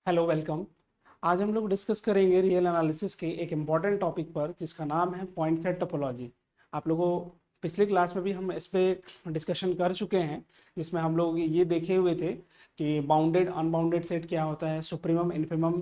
Hello welcome. आज हम लोग डिस्कस करेंगे रियल एनालिसिस के एक इम्पॉर्टेंट टॉपिक पर जिसका नाम है पॉइंट सेट टोपोलॉजी। आप लोगों पिछले क्लास में भी हम इस पे डिस्कशन कर चुके हैं, जिसमें हम लोग ये देखे हुए थे कि बाउंडेड अनबाउंडेड सेट क्या होता है, सुप्रीमम इन्फिमम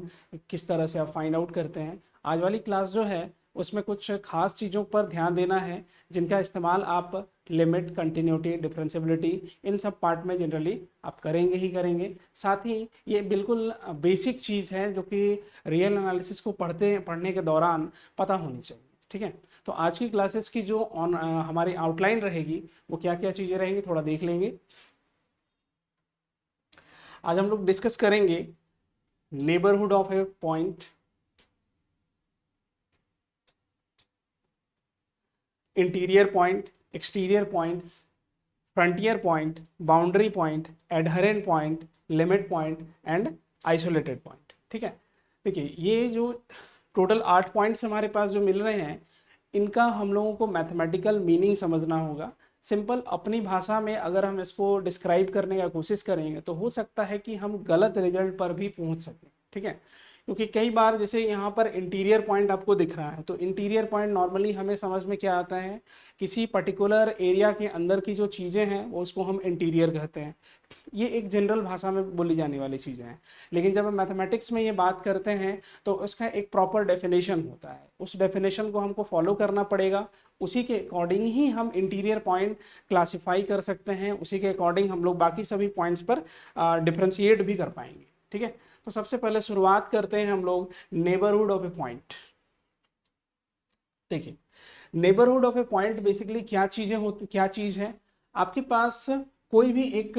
किस तरह से आप फाइंड आउट करते हैं। आज वाली क्लास जो है उसमें कुछ खास चीज़ों पर ध्यान देना है जिनका इस्तेमाल आप लिमिट, कंटिन्यूटी, डिफरेंशियबिलिटी इन सब पार्ट में जनरली आप करेंगे ही करेंगे। साथ ही ये बिल्कुल बेसिक चीज़ है जो कि रियल एनालिसिस को पढ़ने के दौरान पता होनी चाहिए। ठीक है, तो आज की क्लासेस की जो हमारी आउटलाइन रहेगी वो क्या क्या चीज़ें रहेंगी थोड़ा देख लेंगे। आज हम लोग डिस्कस करेंगे neighbourhood of a point, interior point, exterior points, frontier point, boundary point, adherent point, limit point and isolated point. ठीक है, देखिए ये जो टोटल 8 पॉइंट्स हमारे पास जो मिल रहे हैं, इनका हम लोगों को मैथमेटिकल मीनिंग समझना होगा। सिंपल अपनी भाषा में अगर हम इसको डिस्क्राइब करने का कोशिश करेंगे तो हो सकता है कि हम गलत रिजल्ट पर भी पहुंच सकें। ठीक है, क्योंकि कई बार जैसे यहाँ पर इंटीरियर पॉइंट आपको दिख रहा है, तो इंटीरियर पॉइंट नॉर्मली हमें समझ में क्या आता है, किसी पर्टिकुलर एरिया के अंदर की जो चीज़ें हैं वो उसको हम इंटीरियर कहते हैं। ये एक जनरल भाषा में बोली जाने वाली चीज़ें हैं। लेकिन जब हम मैथमेटिक्स में ये बात करते हैं तो उसका एक प्रॉपर डेफिनेशन होता है, उस डेफिनेशन को हमको फॉलो करना पड़ेगा। उसी के अकॉर्डिंग ही हम इंटीरियर पॉइंट क्लासिफाई कर सकते हैं, उसी के अकॉर्डिंग हम लोग बाकी सभी पॉइंट्स पर डिफ्रेंशिएट भी कर पाएंगे। ठीक है, तो सबसे पहले शुरुआत करते हैं हम लोग नेबरहुड ऑफ ए पॉइंट। देखिए, neighbourhood of a point basically क्या चीजें होती, क्या चीज है, आपके पास कोई भी एक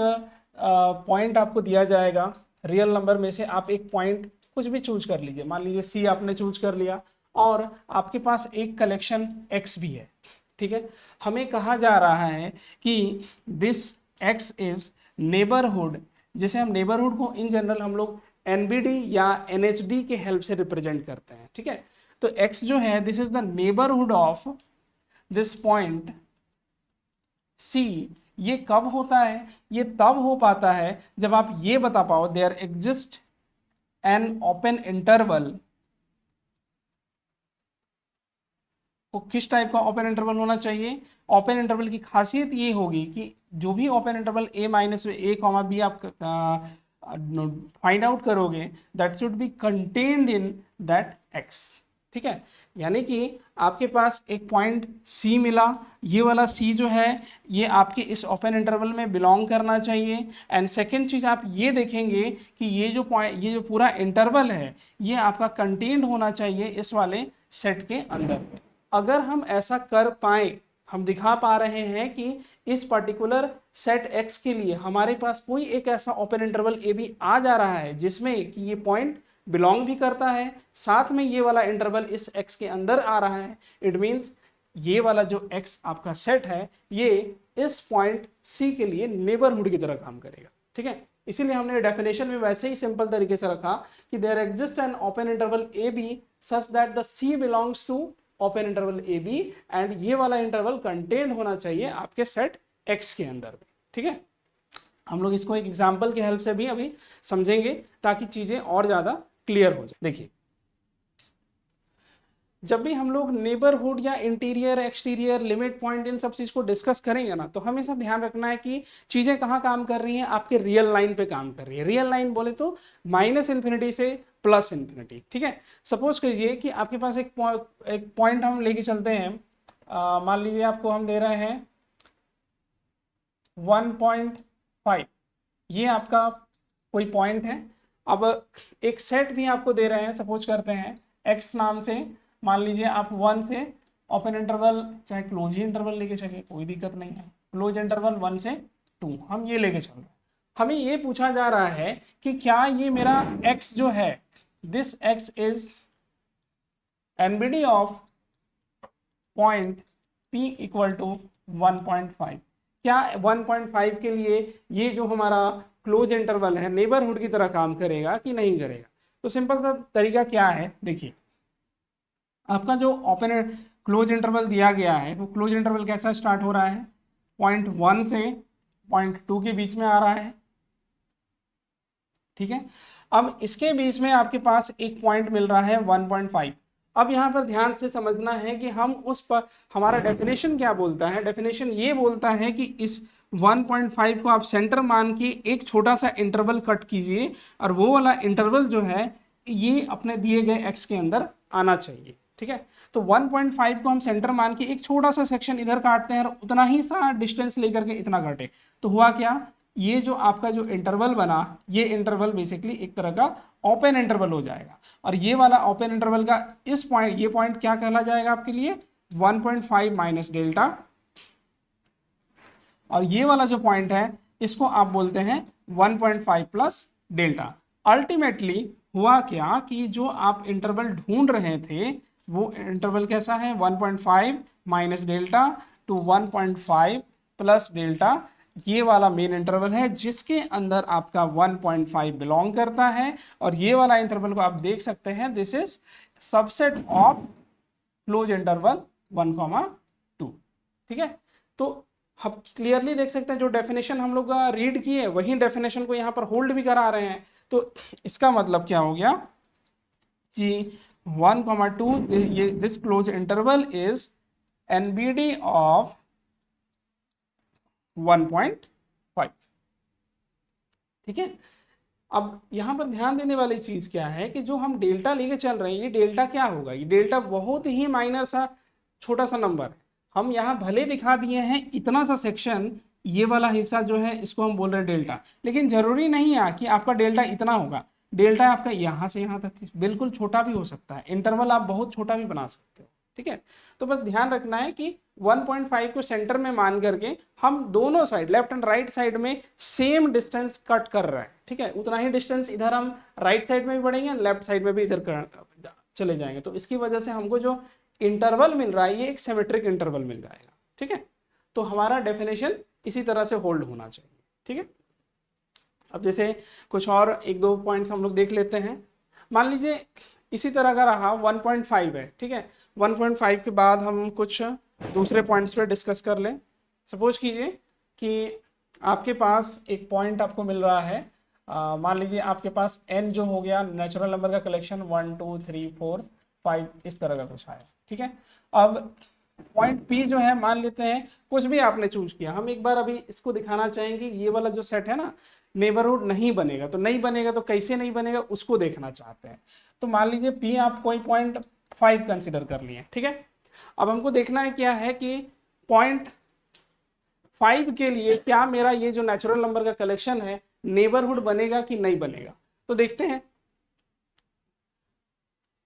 पॉइंट आपको दिया जाएगा, रियल नंबर में से आप एक पॉइंट कुछ भी चूज कर लीजिए, मान लीजिए सी आपने चूज कर लिया और आपके पास एक कलेक्शन एक्स भी है। ठीक है, हमें कहा जा रहा है कि दिस एक्स इज नेबरहुड, जैसे हम नेबरहुड को इन जनरल हम लोग एनबीडी या एनएचडी के हेल्प से रिप्रेजेंट करते हैं। ठीक है, तो x जो है this is the neighbourhood of this point C। ये कब होता है, ये तब हो पाता है जब आप ये बता पाओ there exist an open interval. तो किस टाइप का ओपन इंटरवल होना चाहिए, ओपन इंटरवल की खासियत ये होगी कि जो भी open interval a minus a comma b आप फाइंड आउट करोगे that should be contained in that x। ठीक है, यानी कि आपके पास एक पॉइंट C मिला, ये वाला C जो है ये आपके इस ओपन इंटरवल में बिलोंग करना चाहिए। एंड सेकेंड चीज आप ये देखेंगे कि ये जो पॉइंट, ये जो पूरा इंटरवल है ये आपका कंटेन्ड होना चाहिए इस वाले सेट के अंदर में। अगर हम ऐसा कर पाए, हम दिखा पा रहे हैं कि इस पर्टिकुलर सेट x के लिए हमारे पास कोई एक ऐसा ओपन इंटरवल ए बी आ जा रहा है जिसमें कि ये पॉइंट बिलोंग भी करता है, साथ में ये वाला इंटरवल इस x के अंदर आ रहा है, इट मीन्स ये वाला जो x आपका सेट है ये इस पॉइंट C के लिए नेबरहुड की तरह काम करेगा। ठीक है, इसीलिए हमने डेफिनेशन में वैसे ही सिंपल तरीके से रखा कि there exist an open interval A b such that the C belongs to open interval A b and ये वाला इंटरवल कंटेन्ड होना चाहिए आपके सेट x के अंदर में। ठीक है, हम लोग इसको एक एग्जांपल की हेल्प से भी अभी समझेंगे ताकि चीजें और ज्यादा क्लियर हो जाए। देखिए, जब भी हम लोग नेबरहुड या interior, exterior, limit point in सब चीज को डिस्कस करेंगे ना, तो हमेशा ध्यान रखना है कि चीजें कहाँ काम कर रही हैं, आपके रियल लाइन पे काम कर रही है। रियल लाइन बोले तो माइनस इन्फिनिटी से प्लस इन्फिनिटी। ठीक है, सपोज कीजिए कि आपके पास एक पॉइंट हम लेके चलते हैं, मान लीजिए आपको हम दे रहे हैं 1.5, ये आपका कोई पॉइंट है। अब एक सेट भी आपको दे रहे हैं, सपोज करते हैं x नाम से, मान लीजिए आप 1 से ओपन इंटरवल, चाहे क्लोज ही इंटरवल लेके चलिए कोई दिक्कत नहीं है, क्लोज इंटरवल 1 से 2 हम ये लेके चल रहे हैं। हमें ये पूछा जा रहा है कि क्या ये मेरा x जो है this x is NBD of point p equal to 1.5। क्या 1.5 के लिए ये जो हमारा क्लोज इंटरवल है नेबरहुड की तरह काम करेगा कि नहीं करेगा। तो सिंपल सा तरीका क्या है, देखिए आपका जो ओपन क्लोज इंटरवल दिया गया है वो क्लोज इंटरवल कैसा स्टार्ट हो रहा है, 0.1 से 0.2 के बीच में आ रहा है। ठीक है, अब इसके बीच में आपके पास एक पॉइंट मिल रहा है 1.5। अब यहाँ पर ध्यान से समझना है कि हम उस पर, हमारा डेफिनेशन क्या बोलता है, डेफिनेशन ये बोलता है कि इस 1.5 को आप सेंटर मान के एक छोटा सा इंटरवल कट कीजिए, और वो वाला इंटरवल जो है ये अपने दिए गए x के अंदर आना चाहिए। ठीक है, तो 1.5 को हम सेंटर मान के एक छोटा सा सेक्शन इधर काटते हैं और उतना ही सा डिस्टेंस लेकर के इतना काटे, तो हुआ क्या, ये जो आपका जो इंटरवल बना, ये इंटरवल बेसिकली एक तरह का ओपन इंटरवल हो जाएगा। और ये वाला ओपन इंटरवल का इस पॉइंट, ये पॉइंट क्या कहला जाएगा आपके लिए, 1.5 माइनस डेल्टा, और ये वाला जो पॉइंट है इसको आप बोलते हैं 1.5 प्लस डेल्टा। अल्टीमेटली हुआ क्या कि जो आप इंटरवल ढूंढ रहे थे वो इंटरवल कैसा है, 1.5 minus delta to 1.5 plus delta, ये वाला मेन इंटरवल है जिसके अंदर आपका 1.5 बिलोंग करता है। और ये वाला इंटरवल को आप देख सकते हैं, this is subset of close interval 1,2। ठीक है, तो हम क्लियरली देख सकते हैं जो डेफिनेशन हम लोग रीड किए वही डेफिनेशन को यहाँ पर होल्ड भी करा रहे हैं। तो इसका मतलब क्या हो गया कि 1,2 this close interval is NBD of 1.5। ठीक है, अब यहां पर ध्यान देने वाली चीज क्या है कि जो हम डेल्टा लेके चल रहे हैं, ये डेल्टा क्या होगा, ये डेल्टा बहुत ही माइनर सा छोटा सा नंबर है। हम यहाँ भले दिखा दिए हैं इतना सा सेक्शन, ये वाला हिस्सा जो है इसको हम बोल रहे हैं डेल्टा, लेकिन जरूरी नहीं है कि आपका डेल्टा इतना होगा। डेल्टा आपका यहाँ से यहाँ तक बिल्कुल छोटा भी हो सकता है, इंटरवल आप बहुत छोटा भी बना सकते हो। ठीक है, तो बस ध्यान रखना है कि 1.5 को सेंटर में मान करके हम दोनों side, left and right side में सेम डिस्टेंस कट कर रहे हैं। ठीक है, उतना ही डिस्टेंस इधर हम राइट साइड में भी बढ़ेंगे, लेफ्ट साइड में भी इधर चले जाएंगे, तो इसकी वजह से हमको जो इंटरवल मिल रहा है ये एक सिमेट्रिक इंटरवल मिल जाएगा। ठीक है, तो हमारा डेफिनेशन इसी तरह से होल्ड होना चाहिए। ठीक है, अब जैसे कुछ और एक दो पॉइंट्स हम लोग देख लेते हैं। मान लीजिए इसी तरह का रहा 1.5 है। ठीक है, 1.5 के बाद हम कुछ दूसरे पॉइंट्स पे डिस्कस कर लें। सपोज कीजिए कि आपके पास एक पॉइंट आपको मिल रहा है, मान लीजिए आपके पास n जो हो गया नेचुरल नंबर का कलेक्शन 1 2 3 4 5 इस तरह का कुछ आया। ठीक है, अब पॉइंट P जो है मान लेते हैं कुछ भी आपने चूज किया, हम एक बार अभी इसको दिखाना चाहेंगे, ये वाला जो सेट है ना नेबरहुड नहीं बनेगा, तो नहीं बनेगा तो कैसे नहीं बनेगा उसको देखना चाहते हैं। तो मान लीजिए P आप कोई पॉइंट 5 कंसिडर कर लिए। ठीक है, अब हमको देखना है क्या है कि पॉइंट 5 के लिए क्या मेरा ये जो नेचुरल नंबर का कलेक्शन है नेबरहुड बनेगा कि नहीं बनेगा। तो देखते हैं,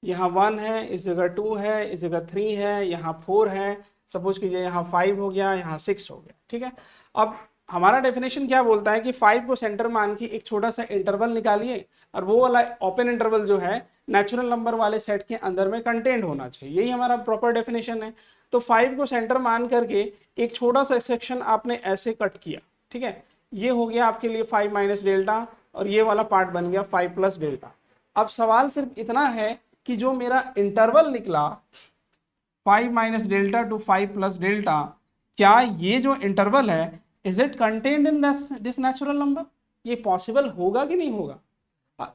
यहाँ 1 है, इस जगह 2 है, इस जगह 3 है, यहाँ 4 है, सपोज कीजिए यहाँ 5 हो गया, यहाँ 6 हो गया। ठीक है, अब हमारा डेफिनेशन क्या बोलता है कि 5 को सेंटर मान के एक छोटा सा इंटरवल निकालिए, और वो वाला ओपन इंटरवल जो है नेचुरल नंबर वाले सेट के अंदर में कंटेंट होना चाहिए, यही हमारा प्रॉपर डेफिनेशन है। तो 5 को सेंटर मान करके एक छोटा सा सेक्शन आपने ऐसे कट किया। ठीक है, ये हो गया आपके लिए 5 माइनस डेल्टा, और ये वाला पार्ट बन गया 5 प्लस डेल्टा। अब सवाल सिर्फ इतना है कि जो मेरा इंटरवल निकला 5 minus delta to 5 plus delta, क्या ये जो इंटरवल है is it contained in this natural number, ये पॉसिबल होगा कि नहीं होगा,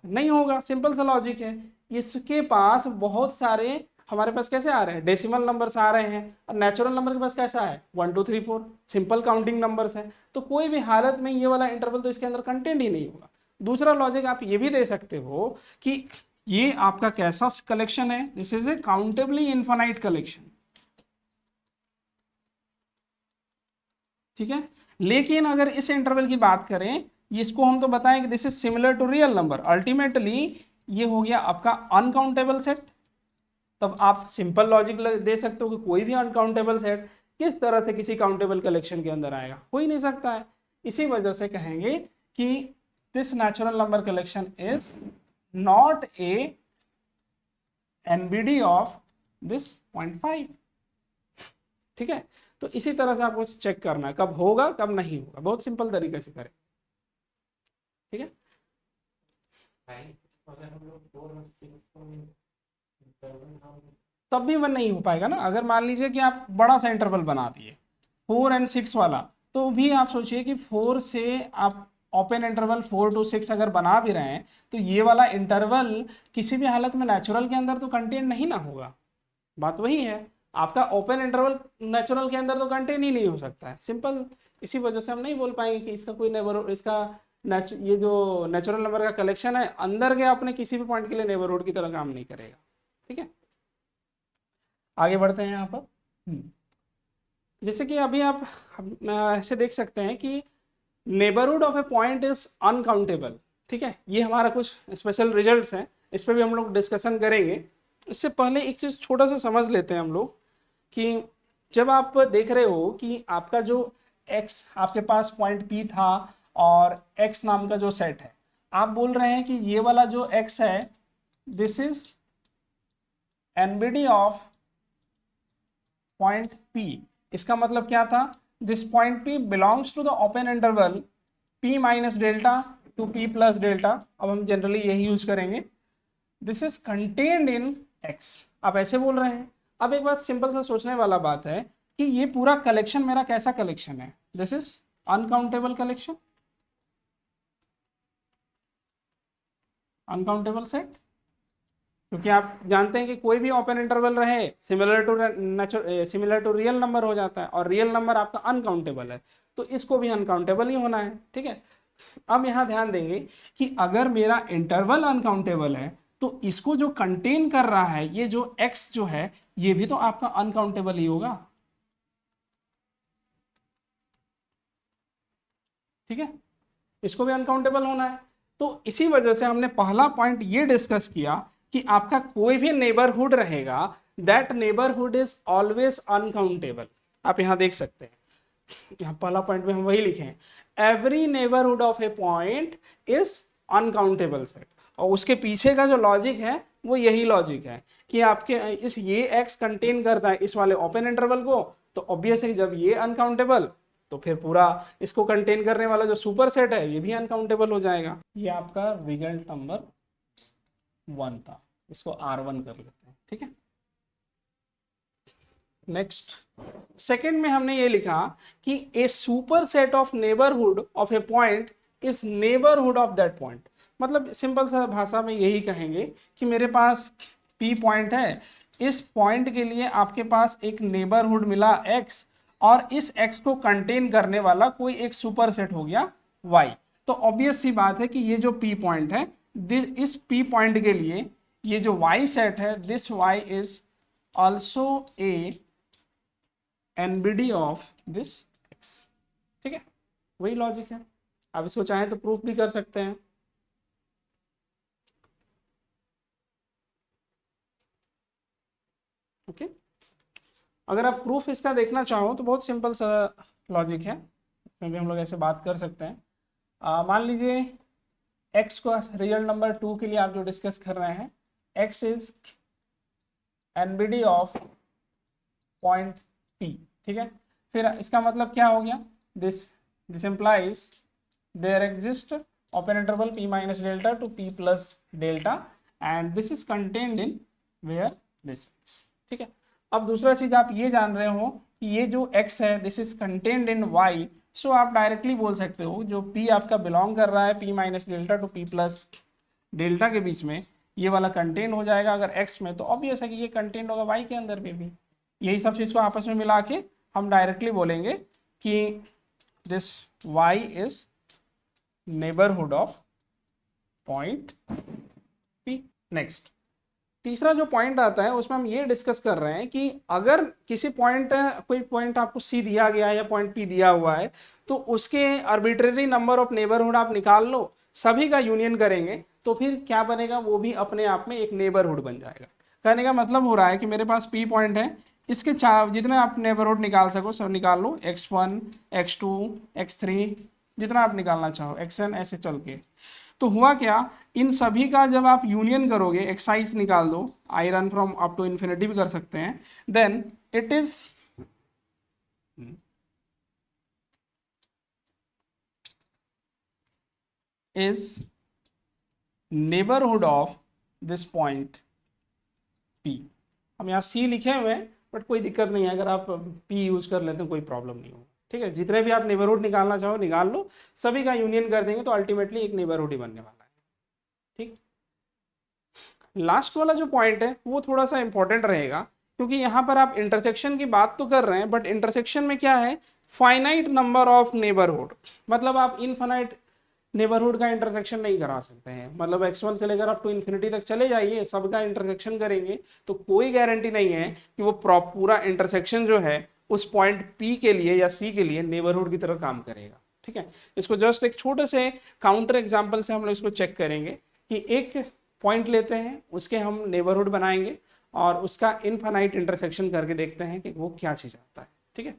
नहीं होगा। सिंपल सा लॉजिक है, इसके पास बहुत सारे, हमारे पास कैसे आ रहे हैं डेसिमल नंबर्स आ रहे हैं, और नेचुरल नंबर के पास कैसा है 1 2 3 4 सिंपल काउंटिंग नंबर्स हैं, तो कोई भी हालत में ये वाला इंटरवल तो इसके अंदर कंटेंट ही नहीं होगा। दूसरा लॉजिक आप ये भी दे सकते हो कि ये आपका कैसा कलेक्शन है, this is a countably infinite collection. ठीक है, लेकिन अगर इस इंटरवल की बात करें, इसको हम तो बताएं कि this is similar to real number, ultimately ये हो गया आपका अनकाउंटेबल सेट। तब आप सिंपल लॉजिक दे सकते हो कि कोई भी अनकाउंटेबल सेट किस तरह से किसी काउंटेबल कलेक्शन के अंदर आएगा, हो ही नहीं सकता है। इसी वजह से कहेंगे कि this natural number collection is not a NBD of this 0.5। ठीक है, तो इसी तरह से आपको चेक करना है कब होगा कब नहीं होगा, बहुत सिंपल तरीके से करें। ठीक है, तब भी वो नहीं हो पाएगा ना। अगर मान लीजिए कि आप बड़ा सा इंटरवल बना दिए 4 और 6 वाला, तो भी आप सोचिए कि 4 से आप ओपन इंटरवल 4 to 6 अगर बना भी रहे हैं तो ये वाला इंटरवल किसी भी हालत में नेचुरल के अंदर तो कंटेन नहीं ना होगा। बात वही है, आपका ओपन इंटरवल नेचुरल के अंदर तो कंटेन ही नहीं हो सकता है, सिंपल। इसी वजह से हम नहीं बोल पाएंगे कि इसका कोई नेबर, इसका ये जो नेचुरल नंबर का कलेक्शन है अंदर के अपने किसी भी पॉइंट के लिए नेबरहुड की तरह काम नहीं करेगा। ठीक है, आगे बढ़ते हैं यहाँ पर। जैसे कि अभी आप ऐसे देख सकते हैं कि neighbourhood of a point is uncountable. ठीक है, ये हमारा कुछ स्पेशल रिजल्ट्स हैं, इस पर भी हम लोग डिस्कशन करेंगे। इससे पहले एक चीज़ छोटा सा समझ लेते हैं हम लोग कि जब आप देख रहे हो कि आपका जो x, आपके पास पॉइंट P था और x नाम का जो सेट है, आप बोल रहे हैं कि ये वाला जो x है this is NBD of point P। इसका मतलब क्या था, this point P belongs to the open interval P minus delta to P plus delta. अब हम जनरली यही यूज करेंगे, this is contained in x। आप ऐसे बोल रहे हैं। अब एक बात सिंपल सा सोचने वाला बात है कि ये पूरा कलेक्शन मेरा कैसा कलेक्शन है, this is uncountable collection, uncountable set. क्योंकि आप जानते हैं कि कोई भी ओपन इंटरवल रहे सिमिलर टू रियल नंबर हो जाता है, और रियल नंबर आपका अनकाउंटेबल है तो इसको भी अनकाउंटेबल ही होना है। ठीक है, अब यहाँ ध्यान देंगे कि अगर मेरा इंटरवल अनकाउंटेबल है तो इसको जो कंटेन कर रहा है ये जो x जो है ये भी तो आपका अनकाउंटेबल ही होगा। ठीक है, इसको भी अनकाउंटेबल होना है। तो इसी वजह से हमने पहला पॉइंट ये डिस्कस किया कि आपका कोई भी नेबरहुड रहेगा that neighbourhood is always uncountable. आप यहां देख सकते हैं, यहाँ पहला पॉइंट में हम वही लिखे हैं, every neighbourhood of a point is uncountable set. और उसके पीछे का जो लॉजिक है वो यही लॉजिक है कि आपके इस ये x कंटेन करता है इस वाले ओपन इंटरवल को, तो ऑब्वियस है जब ये अनकाउंटेबल तो फिर पूरा इसको कंटेन करने वाला जो सुपर सेट है ये भी अनकाउंटेबल हो जाएगा। ये आपका रिजल्ट नंबर 1 था, इसको R1 कर लेते हैं। ठीक है, नेक्स्ट सेकेंड में हमने ये लिखा कि a superset of neighbourhood of a point is neighbourhood of that point. मतलब सिंपल सा भाषा में यही कहेंगे कि मेरे पास P पॉइंट है, इस पॉइंट के लिए आपके पास एक नेबरहुड मिला x, और इस x को कंटेन करने वाला कोई एक सुपर सेट हो गया y। तो ऑब्वियस सी बात है कि ये जो P पॉइंट है, इस P पॉइंट के लिए ये जो y सेट है, this y is also a NBD of this x। ठीक है, वही लॉजिक है। आप इसको चाहें तो प्रूफ भी कर सकते हैं। ओके, अगर आप प्रूफ इसका देखना चाहो तो बहुत सिंपल सा लॉजिक है, इसमें भी हम लोग ऐसे बात कर सकते हैं। मान लीजिए x को रियल नंबर 2 के लिए आप जो डिस्कस कर रहे हैं, x is NBD of point P। ठीक है, फिर इसका मतलब क्या हो गया, this implies there exist open interval P minus delta to P plus delta and this is contained in where this. ठीक है, अब दूसरा चीज आप ये जान रहे हो कि ये जो x है this is contained in y, सो आप डायरेक्टली बोल सकते हो जो p आपका बिलोंग कर रहा है P minus delta to P plus delta के बीच में, ये वाला कंटेन हो जाएगा अगर x में, तो ऑब्वियस है कि ये कंटेन होगा y के अंदर में भी। यही सब चीज को आपस में मिला के हम डायरेक्टली बोलेंगे कि this y is neighbourhood of point P। Next तीसरा जो पॉइंट आता है उसमें हम ये डिस्कस कर रहे हैं कि अगर किसी पॉइंट, कोई पॉइंट आपको C दिया गया है या पॉइंट P दिया हुआ है, तो उसके आर्बिट्रेरी नंबर ऑफ नेबरहुड आप निकाल लो, सभी का यूनियन करेंगे तो फिर क्या बनेगा, वो भी अपने आप में एक नेबरहुड बन जाएगा। कहने का मतलब हो रहा है कि मेरे पास P पॉइंट है, इसके चार जितने आप नेबरहुड निकाल सको सब निकाल लो, x1 x2 x3 जितना आप निकालना चाहो, xn ऐसे चल के। तो हुआ क्या, इन सभी का जब आप यूनियन करोगे, एक्साइज निकाल दो, I run from up to infinity भी कर सकते हैं, then it is neighbourhood of this point P। हम यहाँ C लिखे हुए हैं बट कोई दिक्कत नहीं है, अगर आप P यूज कर लेते हैं कोई प्रॉब्लम नहीं होगा। ठीक है, जितने भी आप नेबरहुड निकालना चाहो निकाल लो, सभी का यूनियन कर देंगे तो अल्टीमेटली एक नेबरहुड ही बनने वाला है। ठीक, लास्ट वाला जो पॉइंट है वो थोड़ा सा इंपॉर्टेंट रहेगा, क्योंकि यहाँ पर आप इंटरसेक्शन की बात तो कर रहे हैं, बट इंटरसेक्शन में क्या है, फाइनाइट नंबर ऑफ नेबरहुड, मतलब आप इनफाइनाइट नेबरहुड का इंटरसेक्शन नहीं करा सकते हैं। मतलब x1 से लेकर अप टू इन्फिनिटी तक चले जाइए, सबका इंटरसेक्शन करेंगे तो कोई गारंटी नहीं है कि वो पूरा इंटरसेक्शन जो है उस पॉइंट P के लिए या C के लिए नेबरहुड की तरह काम करेगा। ठीक है, इसको जस्ट एक छोटे से काउंटर एग्जाम्पल से हम लोग इसको चेक करेंगे कि एक पॉइंट लेते हैं, उसके हम नेबरहुड बनाएंगे और उसका इनफाइनाइट इंटरसेक्शन करके देखते हैं कि वो क्या चीज आता है। ठीक है,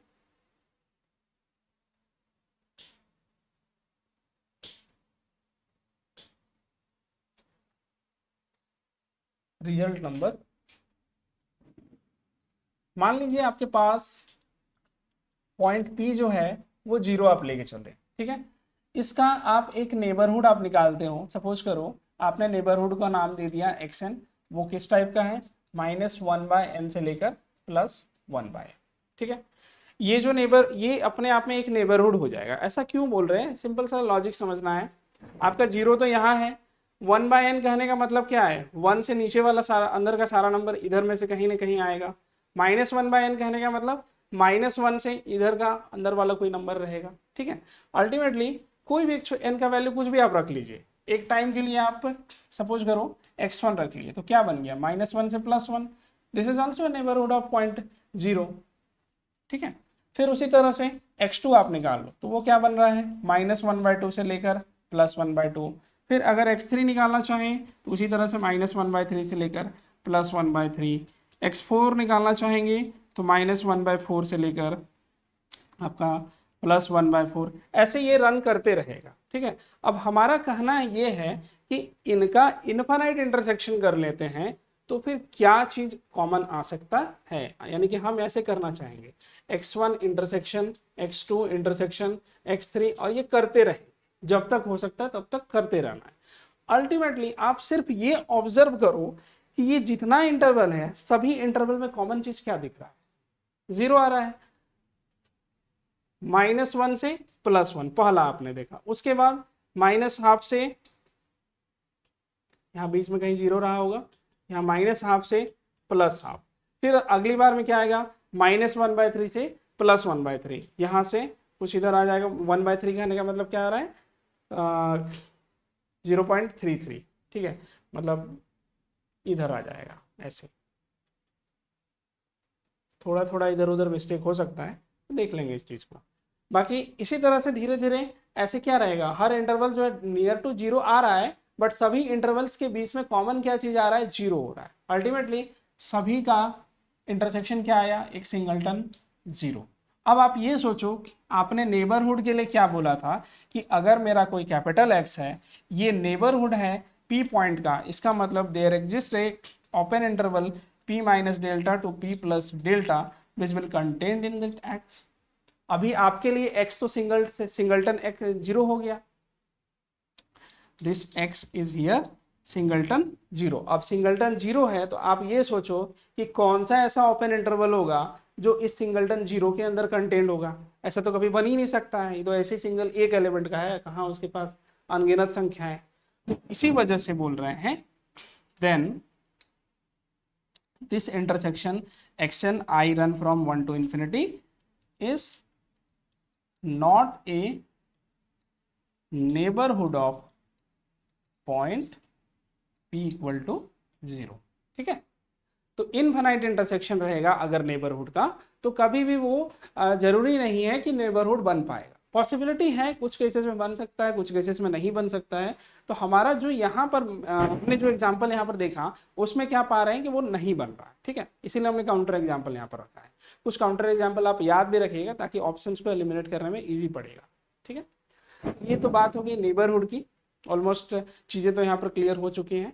रिजल्ट नंबर, मान लीजिए आपके पास पॉइंट P जो है वो 0 आप लेके चल रहे हैं। ठीक है, इसका आप एक नेबरहुड आप निकालते हो, सपोज करो आपने नेबरहुड का नाम दे दिया xn, वो किस टाइप का है, -1/n से लेकर +1/n। ठीक है, ये जो ये अपने आप में एक नेबरहुड हो जाएगा। ऐसा क्यों बोल रहे हैं, सिंपल सा लॉजिक समझना है। आपका 0 तो यहाँ है, 1/n कहने का मतलब क्या है, 1 से नीचे वाला सारा अंदर का सारा नंबर इधर में से कहीं ना कहीं आएगा। -1/n कहने का मतलब -1 से इधर का अंदर वाला कोई नंबर रहेगा। ठीक है, अल्टीमेटली कोई भी n का वैल्यू कुछ भी आप रख लीजिए, एक टाइम के लिए आप सपोज करो x1 रख लीजिए, तो क्या बन गया, -1 से +1, this is also neighbourhood of point 0। ठीक है, फिर उसी तरह से x2 आप निकाल लो, तो वो क्या बन रहा है, -1/2 से लेकर +1/2। फिर अगर x3 निकालना चाहें तो उसी तरह से -1/3 से लेकर +1/3। x4 निकालना चाहेंगे तो -1/4 से लेकर आपका +1/4, ऐसे ये रन करते रहेगा। ठीक है, अब हमारा कहना ये है कि इनका इनफाइनाइट इंटरसेक्शन कर लेते हैं तो फिर क्या चीज कॉमन आ सकता है, यानी कि हम ऐसे करना चाहेंगे x1 intersection x2 intersection x3, और ये करते रहे जब तक हो सकता है तब तक करते रहना है। अल्टीमेटली आप सिर्फ ये ऑब्जर्व करो कि ये जितना इंटरवल है सभी इंटरवल में कॉमन चीज क्या दिख रहा है, 0 आ रहा है। -1 से +1 पहला आपने देखा, उसके बाद -12 से, यहाँ बीच में कहीं 0 रहा होगा, यहाँ -12 से +12, फिर अगली बार में क्या आएगा, -1/3 से +1/3, यहाँ से कुछ इधर आ जाएगा। 1/3 कहने का मतलब क्या आ रहा है, 0.33। ठीक है, मतलब इधर आ जाएगा, ऐसे थोड़ा थोड़ा इधर उधर मिस्टेक हो सकता है, देख लेंगे इस चीज को। बाकी इसी तरह से धीरे धीरे ऐसे क्या रहेगा, हर इंटरवल जो है नियर टू 0 आ रहा है, बट सभी इंटरवल्स के बीच में कॉमन क्या चीज आ रहा है, 0 हो रहा है। अल्टीमेटली सभी का इंटरसेक्शन क्या आया, एक सिंगलटन 0। अब आप ये सोचो कि आपने नेबरहुड के लिए क्या बोला था कि अगर मेरा कोई कैपिटल X है, ये नेबरहुड है P पॉइंट का, इसका मतलब there exist a open interval P - delta to P + delta which will contained in that X। अभी आपके लिए x तो सिंगलटन x 0 हो गया, this x is here singleton 0। अब सिंगलटन 0 है तो आप ये सोचो कि कौन सा ऐसा ओपन इंटरवल होगा जो इस सिंगलटन 0 के अंदर कंटेंट होगा। ऐसा तो कभी बन ही नहीं सकता है, ये तो ऐसे सिंगल एक एलिमेंट का है, कहाँ उसके पास अनगिनत संख्या है। तो इसी वजह से बोल रहे हैं then this intersection xn I run from 1 to infinity is not a neighborhood of point p equal to 0। ठीक है, तो इनफाइनाइट इंटरसेक्शन रहेगा अगर नेबरहुड का, तो कभी भी वो जरूरी नहीं है कि नेबरहुड बन पाएगा। पॉसिबिलिटी है, कुछ केसेस में बन सकता है, कुछ केसेस में नहीं बन सकता है। तो हमारा जो यहाँ पर हमने जो एग्जांपल यहाँ पर देखा उसमें क्या पा रहे हैं कि वो नहीं बन रहा है। ठीक है, इसीलिए हमने काउंटर एग्जांपल यहाँ पर रखा है। कुछ काउंटर एग्जांपल आप याद भी रखिएगा ताकि ऑप्शंस को एलिमिनेट करने में ईजी पड़ेगा। ठीक है, ये तो बात होगी नेबरहुड की, ऑलमोस्ट चीजें तो यहाँ पर क्लियर हो चुकी हैं।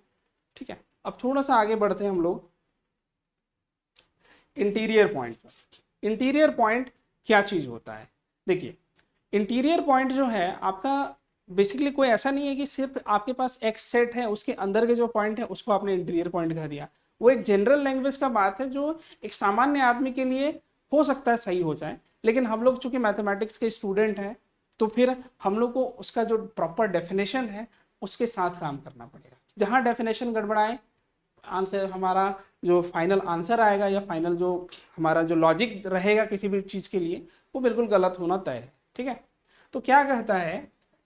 ठीक है, अब थोड़ा सा आगे बढ़ते हैं हम लोग इंटीरियर पॉइंट पर। इंटीरियर पॉइंट क्या चीज होता है, देखिए इंटीरियर पॉइंट जो है आपका बेसिकली कोई ऐसा नहीं है कि सिर्फ आपके पास एक्स सेट है उसके अंदर के जो पॉइंट है उसको आपने इंटीरियर पॉइंट कह दिया। वो एक जनरल लैंग्वेज का बात है जो एक सामान्य आदमी के लिए हो सकता है सही हो जाए, लेकिन हम लोग चूंकि मैथमेटिक्स के स्टूडेंट हैं तो फिर हम लोग को उसका जो प्रॉपर डेफिनेशन है उसके साथ काम करना पड़ेगा। जहाँ डेफिनेशन गड़बड़ाए, आंसर हमारा जो फाइनल आंसर आएगा या फाइनल जो हमारा जो लॉजिक रहेगा किसी भी चीज़ के लिए वो बिल्कुल गलत होना तय है। ठीक है, तो क्या कहता है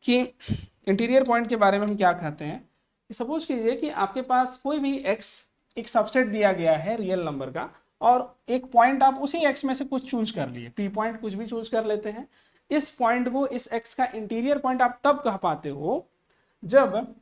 कि इंटीरियर पॉइंट के बारे में हम क्या कहते हैं, सपोज कीजिए कि आपके पास कोई भी x एक सबसेट दिया गया है रियल नंबर का, और एक पॉइंट आप उसी x में से कुछ चूज कर लिए, p पॉइंट कुछ भी चूज कर लेते हैं। इस पॉइंट को, इस x का इंटीरियर पॉइंट आप तब कह पाते हो जब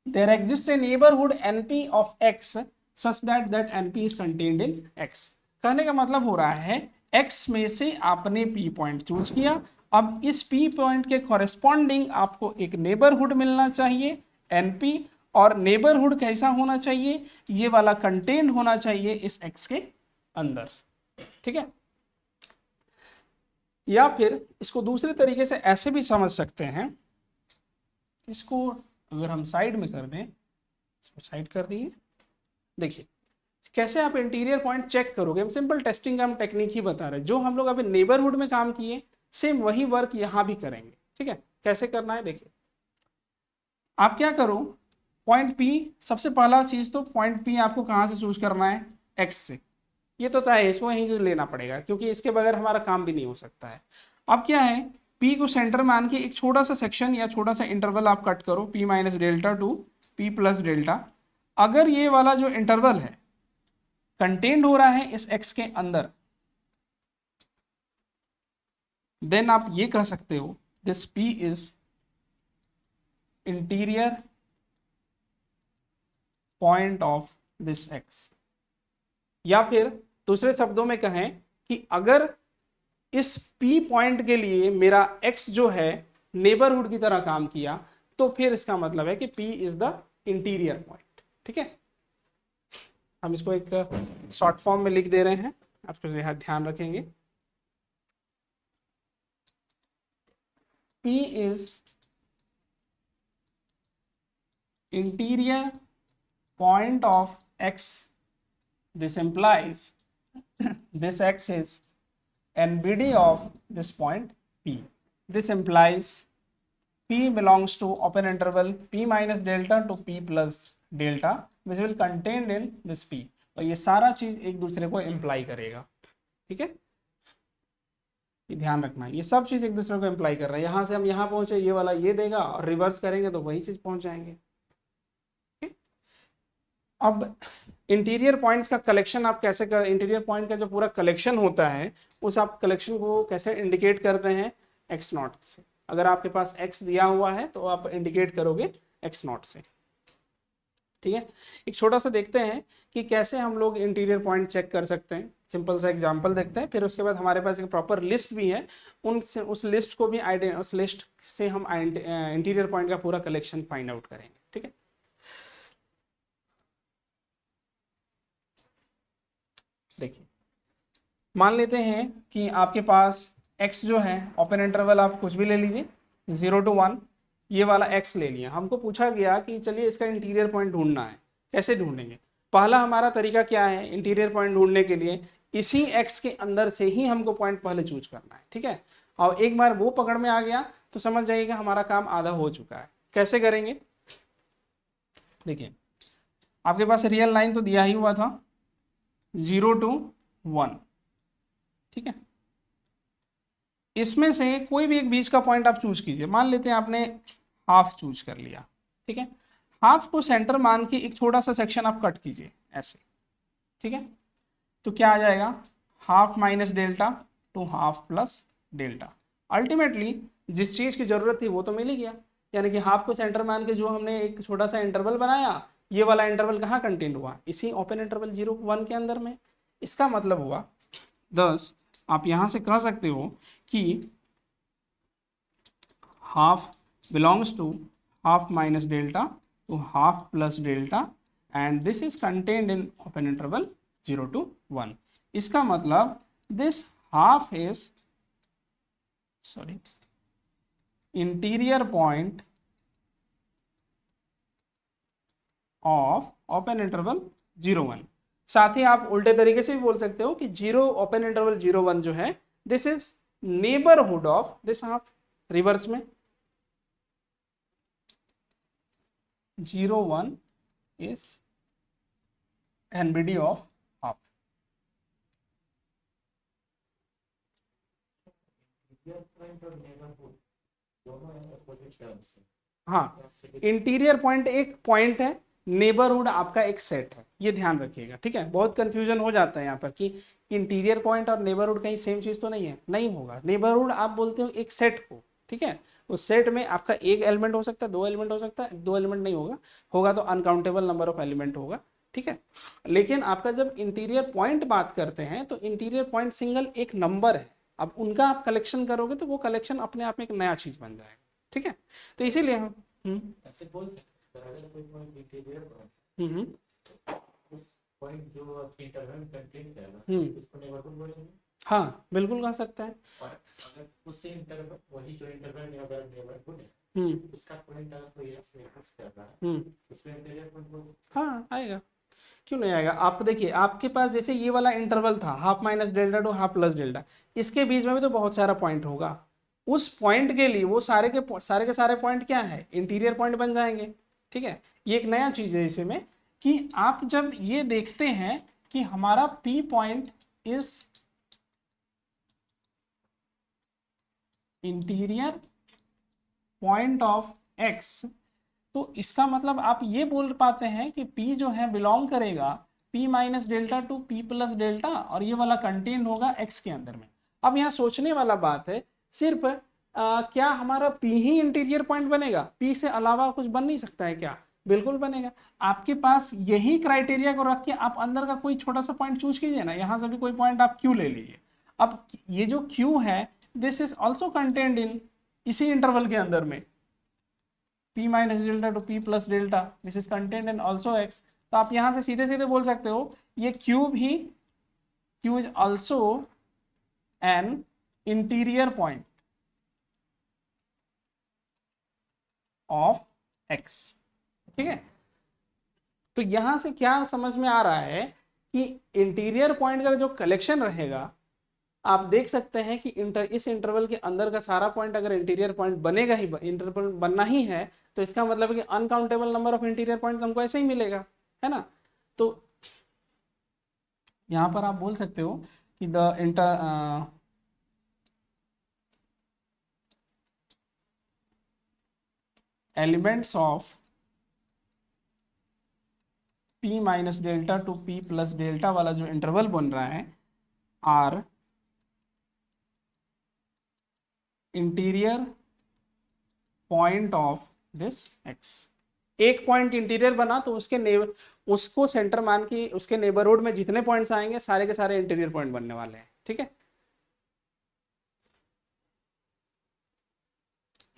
there exists a neighborhood np of x such that np is contained in x। कहने का मतलब हो रहा है x में से आपने p पॉइंट चूज किया, अब इस p पॉइंट के कॉरेस्पॉन्डिंग आपको एक नेबरहुड मिलना चाहिए np, और नेबरहुड कैसा होना चाहिए, ये वाला कंटेन्ड होना चाहिए इस x के अंदर। ठीक है, या फिर इसको दूसरे तरीके से ऐसे भी समझ सकते हैं, इसको अगर हम साइड में कर दें, इसको साइड कर दिए, देखिए कैसे आप इंटीरियर पॉइंट चेक करोगे। हम सिंपल टेस्टिंग का हम टेक्निक ही बता रहे हैं, जो हम लोग अभी नेबरहुड में काम किए सेम वही वर्क यहाँ भी करेंगे। ठीक है, कैसे करना है देखिए, आप क्या करो, पॉइंट P, सबसे पहला चीज तो पॉइंट P आपको कहाँ से चूज करना है, X से। ये तो तय है, इसको यहीं से लेना पड़ेगा क्योंकि इसके बगैर हमारा काम भी नहीं हो सकता है। अब क्या है, P को सेंटर मान के एक छोटा सा सेक्शन या छोटा सा इंटरवल आप कट करो, P minus delta to P plus delta. अगर ये वाला जो इंटरवल है कंटेन्ड हो रहा है इस x के अंदर, देन आप ये कह सकते हो this P is interior point of this x। या फिर दूसरे शब्दों में कहें कि अगर इस P पॉइंट के लिए मेरा x जो है नेबरहुड की तरह काम किया तो फिर इसका मतलब है कि P is the interior point. ठीक है, हम इसको एक शॉर्ट फॉर्म में लिख दे रहे हैं, आपको यहाँ ध्यान रखेंगे। P is interior point of x, this implies this x is NBD of this point P. This implies P belongs to open interval P minus delta to P plus delta which will contained in this P। और ये सारा चीज एक दूसरे को imply करेगा। ठीक है, ये ध्यान रखना, ये सब चीज एक दूसरे को इम्प्लाई कर रहा है। यहाँ से हम यहाँ पहुंचे, ये वाला ये देगा, और रिवर्स करेंगे तो वही चीज पहुंच जाएंगे। अब इंटीरियर पॉइंट्स का कलेक्शन आप कैसे कर, इंटीरियर पॉइंट का जो पूरा कलेक्शन होता है उस आप कलेक्शन को कैसे इंडिकेट करते हैं, एक्स नॉट से। अगर आपके पास एक्स दिया हुआ है तो आप इंडिकेट करोगे एक्स नॉट से। ठीक है, एक छोटा सा देखते हैं कि कैसे हम लोग इंटीरियर पॉइंट चेक कर सकते हैं। सिंपल सा एग्जांपल देखते हैं, फिर उसके बाद हमारे पास एक प्रॉपर लिस्ट भी है, उस लिस्ट को भी उस लिस्ट से हम इंटीरियर पॉइंट का पूरा कलेक्शन फाइंड आउट करेंगे। ठीक है, देखिए मान लेते हैं कि आपके पास x जो है, ओपन इंटरवल आप कुछ भी ले लीजिए 0 to 1, ये वाला x ले लिया। हमको पूछा गया कि चलिए इसका इंटीरियर पॉइंट ढूंढना है, कैसे ढूंढेंगे। पहला हमारा तरीका क्या है इंटीरियर पॉइंट ढूंढने के लिए, इसी x के अंदर से ही हमको पॉइंट पहले चूज करना है। ठीक है, और एक बार वो पकड़ में आ गया तो समझ जाइए कि हमारा काम आधा हो चुका है। कैसे करेंगे, देखिए आपके पास रियल लाइन तो दिया ही हुआ था 0 to 1। ठीक है, इसमें से कोई भी एक बीच का पॉइंट आप चूज कीजिए। मान लेते हैं आपने हाफ चूज कर लिया। ठीक है, हाफ को सेंटर मान के एक छोटा सा सेक्शन आप कट कीजिए ऐसे। ठीक है, तो क्या आ जाएगा, half minus delta to half plus delta. Ultimately जिस चीज की जरूरत थी वो तो मिल ही गया, यानी कि हाफ को सेंटर मान के जो हमने एक छोटा सा इंटरवल बनाया, ये वाला इंटरवल कहाँ कंटेंट हुआ, इसी ओपन इंटरवल 0 1 के अंदर में। इसका मतलब हुआ 10। आप यहां से कह सकते हो कि half belongs to half minus delta to half plus delta and this is contained in open interval 0 to 1। इसका मतलब this half is interior point of open interval 0 1। साथ ही आप उल्टे तरीके से भी बोल सकते हो कि 0 ओपन इंटरवल 0 1 जो है this is neighbourhood of this half, reverse में 0 1 इज NBD ऑफ हाफ। हाँ, इंटीरियर पॉइंट एक पॉइंट है, नेबरहुड आपका एक सेट है, ये ध्यान रखिएगा, ठीक है। बहुत कंफ्यूजन हो जाता है यहाँ पर कि इंटीरियर पॉइंट और नेबरहुड कहीं सेम चीज तो नहीं है, नहीं होगा। नेबरहुड आप बोलते हो एक सेट को, ठीक है। उस सेट में आपका एक एलिमेंट हो सकता है, दो एलिमेंट हो सकता है, दो एलिमेंट नहीं होगा, होगा तो अनकाउंटेबल नंबर ऑफ एलिमेंट होगा, ठीक है। लेकिन आपका जब इंटीरियर पॉइंट बात करते हैं तो इंटीरियर पॉइंट सिंगल एक नंबर है, अब उनका आप कलेक्शन करोगे तो वो कलेक्शन अपने आप में एक नया चीज बन जाएगा, ठीक है। तो इसीलिए हम ऐसे बोल सकते हैं अगर कोई पॉइंट इंटीरियर हम्म उस पॉइंट जो आपके इंटरवल कंटेन करेगा हम्म उसको नेबरहुड बोलेंगे। हाँ बिल्कुल कह सकते हैं। और अगर उससे इंटरवल वही जो इंटरवल नेबरहुड है उसका पॉइंट अगर कोई एक्सेस कर रहा है उसमें इंटीरियर पॉइंट बोल सकते हैं। हाँ आएगा, क्यों नहीं आएगा। आप देखिए आपके पास जैसे ये वाला इंटरवल था half minus delta to half plus delta, इसके बीच में भी तो बहुत सारा पॉइंट होगा, उस पॉइंट के लिए वो सारे के सारे पॉइंट क्या है, इंटीरियर पॉइंट बन जाएंगे, ठीक है। ये एक नया चीज है इसे में कि आप जब ये देखते हैं कि हमारा P point is interior point of X, तो इसका मतलब आप ये बोल पाते हैं कि P जो है बिलोंग करेगा P minus delta to P plus delta, और ये वाला कंटेन होगा X के अंदर में। अब यहाँ सोचने वाला बात है सिर्फ क्या हमारा P ही इंटीरियर पॉइंट बनेगा, P से अलावा कुछ बन नहीं सकता है क्या, बिल्कुल बनेगा। आपके पास यही क्राइटेरिया को रख के आप अंदर का कोई छोटा सा पॉइंट चूज कीजिए ना, यहाँ से भी कोई पॉइंट आप Q ले लीजिए। अब ये जो Q है this is also contained in इसी इंटरवल के अंदर में P minus delta to P plus delta, this is contained in also X। तो आप यहां से सीधे सीधे बोल सकते हो ये Q भी, Q is also an interior point of X, ठीक है। तो यहां से क्या समझ में आ रहा है कि इंटीरियर पॉइंट का जो कलेक्शन रहेगा, आप देख सकते हैं कि इस इंटरवल के अंदर का सारा पॉइंट अगर इंटीरियर पॉइंट बनेगा ही, इंटरवल बनना ही है, तो इसका मतलब है कि uncountable number of interior point हमको ऐसे ही मिलेगा, है ना। तो यहां पर आप बोल सकते हो कि the elements of P minus delta to P plus delta वाला जो इंटरवल बन रहा है are interior point of this X। एक पॉइंट इंटीरियर बना तो उसको सेंटर मान के उसके नेबरहुड में जितने पॉइंट्स आएंगे सारे के सारे इंटीरियर पॉइंट बनने वाले हैं, ठीक है।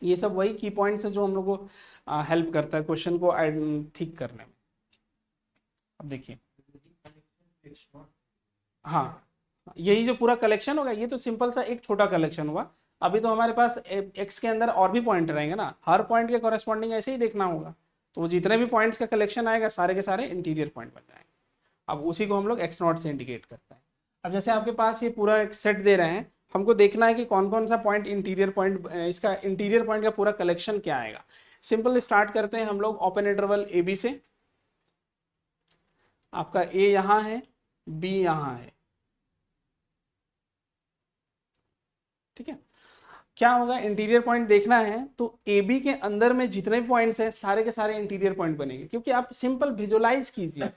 ये सब वही की पॉइंट्स है जो हम लोग को हेल्प करता है क्वेश्चन को ठीक करने में। अब देखिए हाँ, यही जो पूरा कलेक्शन होगा ये तो सिंपल सा एक छोटा कलेक्शन हुआ। अभी तो हमारे पास X के अंदर और भी पॉइंट रहेंगे ना, हर पॉइंट के कॉरेस्पॉन्डिंग ऐसे ही देखना होगा, तो वो जितने भी पॉइंट्स का कलेक्शन आएगा सारे के सारे इंटीरियर पॉइंट बन जाएंगे। अब उसी को हम लोग X0 से इंडिकेट करते हैं। अब जैसे आपके पास ये पूरा एक सेट दे रहे हैं, हमको देखना है कि कौन कौन सा पॉइंट इंटीरियर पॉइंट, इसका इंटीरियर पॉइंट का पूरा कलेक्शन क्या आएगा। सिंपल स्टार्ट करते हैं हम लोग ओपन इंटरवल AB से। आपका A यहाँ है, B यहाँ है, ठीक है। क्या होगा, इंटीरियर पॉइंट देखना है तो AB के अंदर में जितने पॉइंट्स हैं सारे के सारे इंटीरियर पॉइंट बनेंगे, क्योंकि आप सिंपल विजुलाइज कीजिए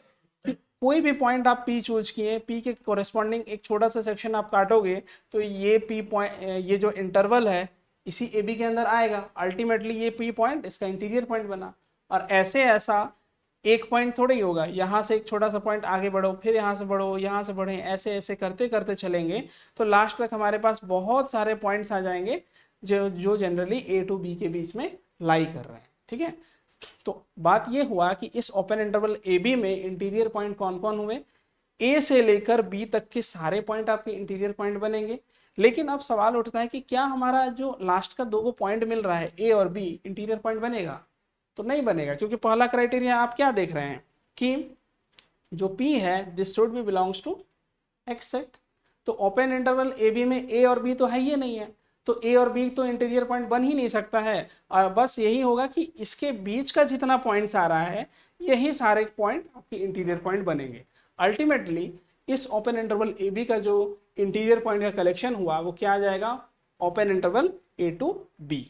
कि कोई भी पॉइंट आप P चूज किए, P के कोरेस्पॉन्डिंग एक छोटा सा सेक्शन आप काटोगे तो ये P पॉइंट, ये जो इंटरवल है इसी AB के अंदर आएगा, अल्टीमेटली ये P पॉइंट इसका इंटीरियर पॉइंट बना। और ऐसे ऐसा एक पॉइंट थोड़ा ही होगा, यहाँ से एक छोटा सा पॉइंट आगे बढ़ो, फिर यहाँ से बढ़ो, यहाँ से बढ़े, ऐसे ऐसे करते करते चलेंगे तो लास्ट तक हमारे पास बहुत सारे पॉइंट्स आ जाएंगे जो जनरली A टू B के बीच में लाई कर रहे हैं, ठीक है। तो बात ये हुआ कि इस ओपन इंटरवल AB में इंटीरियर पॉइंट कौन कौन हुए, A से लेकर B तक के सारे पॉइंट आपके इंटीरियर पॉइंट बनेंगे। लेकिन अब सवाल उठता है कि क्या हमारा जो लास्ट का दो पॉइंट मिल रहा है A और B इंटीरियर पॉइंट बनेगा, तो नहीं बनेगा, क्योंकि पहला क्राइटेरिया आप क्या देख रहे हैं कि जो P है this should be belongs to x set. तो ओपन इंटरवल ए बी में ए और बी तो है ही नहीं है, तो ए और बी तो इंटीरियर पॉइंट बन ही नहीं सकता है, और बस यही होगा कि इसके बीच का जितना पॉइंट्स आ रहा है यही सारे पॉइंट आपके इंटीरियर पॉइंट बनेंगे। अल्टीमेटली इस ओपन इंटरवल ए बी का जो इंटीरियर पॉइंट का कलेक्शन हुआ वो क्या आ जाएगा, open interval a to b.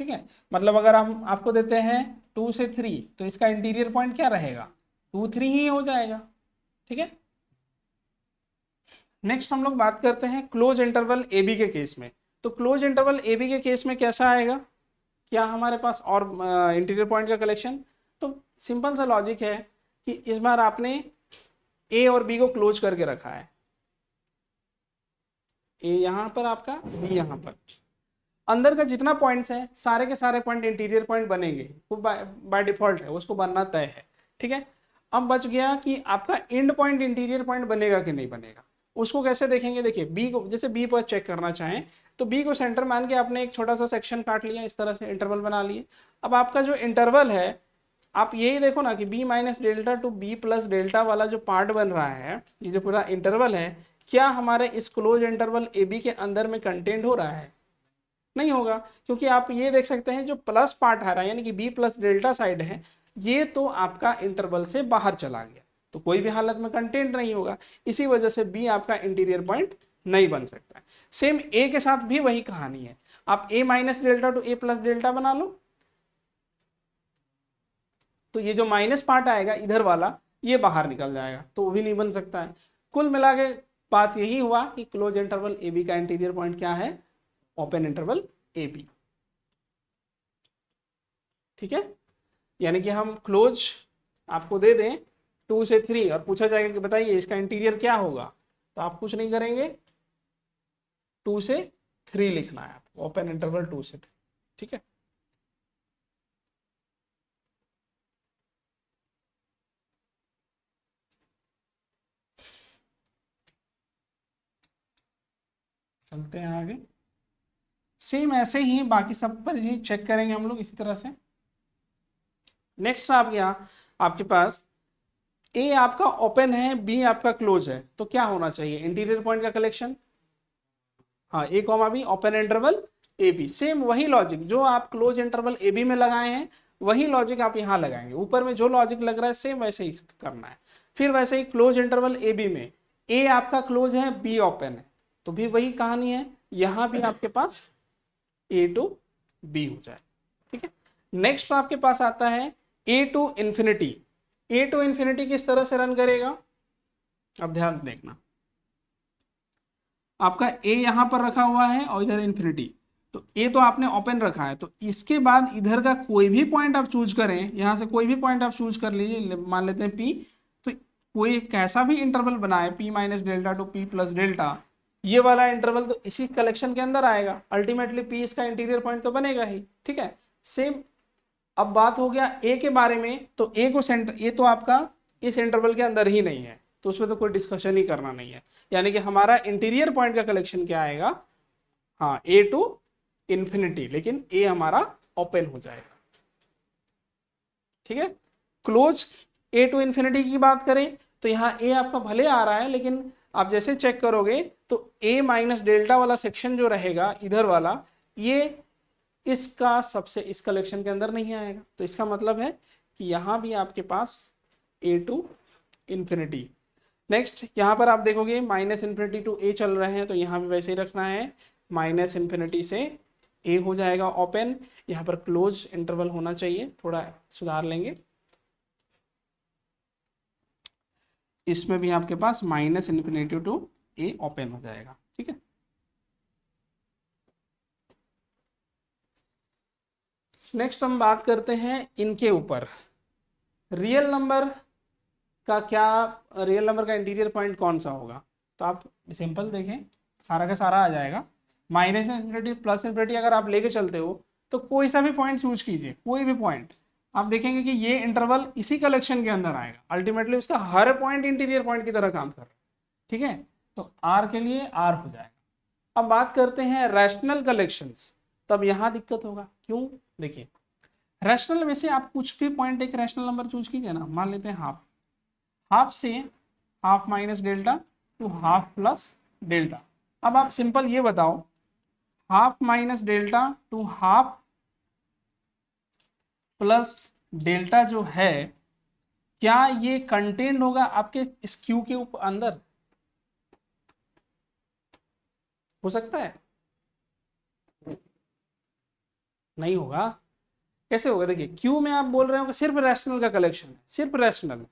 ठीक है, मतलब अगर हम आपको देते हैं 2 से 3 तो इसका इंटीरियर पॉइंट क्या रहेगा, 2 3 ही हो जाएगा। ठीक है, नेक्स्ट हम लोग बात करते हैं क्लोज इंटरवल ए बी के केस में। तो क्लोज इंटरवल ए बी के केस में कैसा आएगा, क्या हमारे पास और इंटीरियर पॉइंट का कलेक्शन। तो सिंपल सा लॉजिक है कि इस बार आपने ए और बी को क्लोज करके रखा है, ए यहां पर आपका, बी यहां पर, अंदर का जितना पॉइंट्स है सारे के सारे पॉइंट इंटीरियर पॉइंट बनेंगे, वो बाय डिफॉल्ट है, उसको बनना तय है। ठीक है, अब बच गया कि आपका एंड पॉइंट इंटीरियर पॉइंट बनेगा कि नहीं बनेगा। उसको कैसे देखेंगे, देखिए बी को, जैसे बी पर चेक करना चाहें तो बी को सेंटर मान के आपने एक छोटा सा सेक्शन काट लिया, इस तरह से इंटरवल बना लिए। अब आपका जो इंटरवल है आप यही देखो ना कि b minus delta to b plus delta वाला जो पार्ट बन रहा है, ये जो पूरा इंटरवल है, क्या हमारे इस क्लोज इंटरवल ए बी के अंदर में कंटेंट हो रहा है, नहीं होगा, क्योंकि आप ये देख सकते हैं जो प्लस पार्ट आ रहा है यानी कि बी प्लस डेल्टा साइड है, ये तो आपका इंटरवल से बाहर चला गया, तो कोई भी हालत में कंटेंट नहीं होगा, इसी वजह से बी आपका इंटीरियर पॉइंट नहीं बन सकता है। सेम ए के साथ भी वही कहानी है, आप ए minus delta to A plus delta बना लो, तो ये जो माइनस पार्ट आएगा इधर वाला ये बाहर निकल जाएगा, तो वो भी नहीं बन सकता है। कुल मिला के बात यही हुआ कि क्लोज इंटरवल ए बी का इंटीरियर पॉइंट क्या है, ओपन इंटरवल ए बी। ठीक है, यानी कि हम क्लोज आपको दे दें 2 से 3 और पूछा जाएगा कि बताइए इसका इंटीरियर क्या होगा, तो आप कुछ नहीं करेंगे, 2 से 3 लिखना है आपको, ओपन इंटरवल 2 से 3। ठीक है, चलते हैं आगे। सेम ऐसे ही बाकी सब पर ही चेक करेंगे हम लोग इसी तरह से। नेक्स्ट आप यहाँ आपके पास ए आपका ओपन है, बी आपका क्लोज है, तो क्या होना चाहिए, इंटीरियर पॉइंट का कलेक्शन, हाँ A comma B open interval A B. Same वही लॉजिक जो आप क्लोज इंटरवल ए बी में लगाए हैं वही लॉजिक आप यहाँ लगाएंगे, ऊपर में जो लॉजिक लग रहा है सेम वैसे ही करना है। फिर वैसे ही क्लोज इंटरवल ए बी में ए आपका क्लोज है, बी ओपन है, तो भी वही कहानी है, यहाँ भी आपके पास ए टू बी हो जाए। ठीक है, नेक्स्ट आपके पास आता है A to infinity. A to infinity किस तरह से रन करेगा, अब ध्यान देखना, आपका ए यहां पर रखा हुआ है और इधर इंफिनिटी, तो ए तो आपने ओपन रखा है, तो इसके बाद इधर का कोई भी पॉइंट आप चूज करें, यहां से कोई भी पॉइंट आप चूज कर लीजिए, मान लेते हैं पी, तो कोई कैसा भी इंटरवल बनाए P minus delta to P plus delta, ये वाला इंटरवल तो इसी कलेक्शन के अंदर आएगा, अल्टीमेटली पी इसका इंटीरियर पॉइंट तो बनेगा ही। ठीक है, सेम अब बात हो गया ए के बारे में, तो ए को सेंटर, ए तो आपका इस इंटरवल के अंदर ही नहीं है, तो उसमें तो कोई डिस्कशन ही करना नहीं है, यानी कि हमारा इंटीरियर पॉइंट का कलेक्शन क्या आएगा, हाँ ए टू इंफिनिटी, लेकिन ए हमारा ओपन हो जाएगा। ठीक है, क्लोज ए टू इंफिनिटी की बात करें तो यहाँ ए आपका भले आ रहा है, लेकिन आप जैसे चेक करोगे तो ए माइनस डेल्टा वाला सेक्शन जो रहेगा इधर वाला, ये इसका सबसे इस कलेक्शन के अंदर नहीं आएगा, तो इसका मतलब है कि यहाँ भी आपके पास ए टू इंफिनिटी। नेक्स्ट यहाँ पर आप देखोगे माइनस इन्फिनिटी टू ए चल रहे हैं, तो यहाँ भी वैसे ही रखना है, माइनस इन्फिनिटी से ए हो जाएगा ओपन, यहाँ पर क्लोज इंटरवल होना चाहिए, थोड़ा सुधार लेंगे, इसमें भी आपके पास minus infinity to A open हो जाएगा। ठीक है, नेक्स्ट हम बात करते हैं इनके ऊपर, रियल नंबर का क्या, रियल नंबर का इंटीरियर पॉइंट कौन सा होगा, तो आप सिंपल देखें सारा का सारा आ जाएगा, माइनस इन्फिनिटी प्लस इन्फिनिटी अगर आप लेके चलते हो तो कोई सा भी पॉइंट चूज कीजिए, कोई भी पॉइंट, आप देखेंगे कि ये इंटरवल इसी कलेक्शन के अंदर आएगा, अल्टीमेटली उसका हर पॉइंट इंटीरियर पॉइंट की तरह काम कर रहा है। ठीक है, तो आर के लिए आर हो जाएगा, अब बात करते हैं रैशनल कलेक्शंस, तब यहां दिक्कत होगा। क्यों? देखिए रैशनल में से आप कुछ भी पॉइंट एक रैशनल नंबर चूज कीजिए ना, मान लेते हैं हाफ, हाफ से half minus delta to half plus delta. अब आप सिंपल ये बताओ, half minus delta to half plus delta जो है, क्या ये कंटेंट होगा आपके इस क्यू के अंदर? हो सकता है? नहीं होगा। कैसे होगा? देखिए क्यू में आप बोल रहे हो कि सिर्फ रैशनल का कलेक्शन है, सिर्फ रैशनल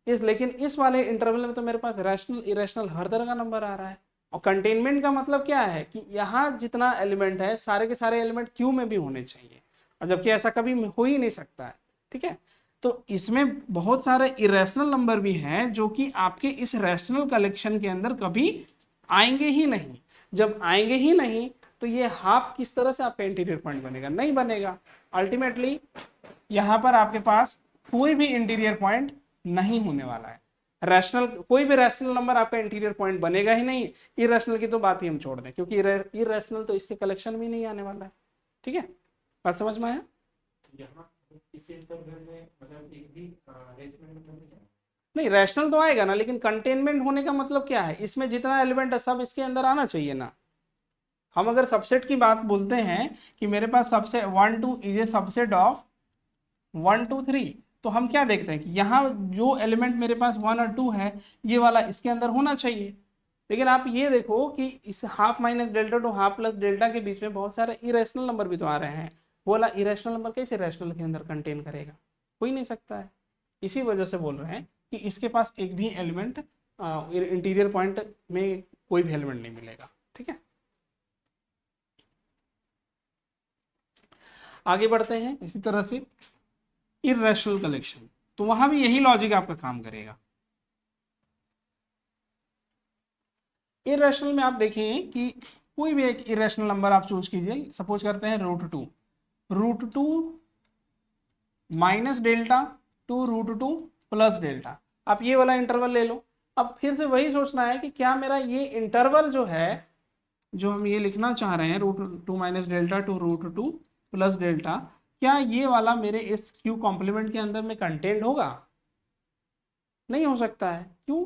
लेकिन इस वाले इंटरवल में तो मेरे पास रैशनल इरेशनल हर तरह का नंबर आ रहा है। और कंटेनमेंट का मतलब क्या है कि यहाँ जितना एलिमेंट है सारे के सारे एलिमेंट क्यू में भी होने चाहिए, और जबकि ऐसा कभी हो ही नहीं सकता है। ठीक है, तो इसमें बहुत सारे इरेशनल नंबर भी हैं जो कि आपके इस रैशनल कलेक्शन के अंदर कभी आएंगे ही नहीं। जब आएंगे ही नहीं तो ये हाफ किस तरह से आपका इंटीरियर पॉइंट बनेगा? नहीं बनेगा। अल्टीमेटली यहाँ पर आपके पास कोई भी इंटीरियर पॉइंट नहीं होने वाला है। रैशनल, कोई भी रैशनल नंबर आपका इंटीरियर पॉइंट बनेगा ही नहीं। इरेशनल की तो बात ही हम छोड़ दें, क्योंकि इरेशनल तो इसके कलेक्शन में नहीं आने वाला है। ठीक है, बात समझ में आया? इस इंटरवल में मतलब एक भी नहीं, रैशनल तो आएगा ना, लेकिन कंटेनमेंट होने का मतलब क्या है? इसमें जितना एलिमेंट है सब इसके अंदर आना चाहिए ना। हम अगर सबसेट की बात बोलते हैं कि मेरे पास सबसे 1 2 इज ए सबसेट ऑफ 1 2 3, तो हम क्या देखते हैं कि यहाँ जो एलिमेंट मेरे पास 1 और 2 है ये वाला इसके अंदर होना चाहिए। लेकिन आप ये देखो कि इस half minus delta to half plus delta के बीच में बहुत सारे इरेशनल नंबर भी तो आ रहे हैं। वो वाला इरेशनल नंबर कैसे रैशनल के अंदर कंटेन करेगा? हो ही नहीं सकता है। इसी वजह से बोल रहे हैं कि इसके पास एक भी एलिमेंट इंटीरियर पॉइंट में कोई भी एलिमेंट नहीं मिलेगा। ठीक है, आगे बढ़ते हैं। इसी तरह से इरेशनल कलेक्शन, तो वहां भी यही लॉजिक आपका काम करेगा। इरेशनल में आप देखें कि कोई भी एक इरेशनल नंबर आप चूज कीजिए, सपोज करते हैं root two minus delta to root two plus delta. आप ये वाला इंटरवल ले लो। अब फिर से वही सोचना है कि क्या मेरा ये इंटरवल जो है, जो हम ये लिखना चाह रहे हैं root two minus delta to root two plus delta, क्या ये वाला मेरे इस क्यू कॉम्प्लीमेंट के अंदर में कंटेंट होगा? नहीं हो सकता है। क्यों?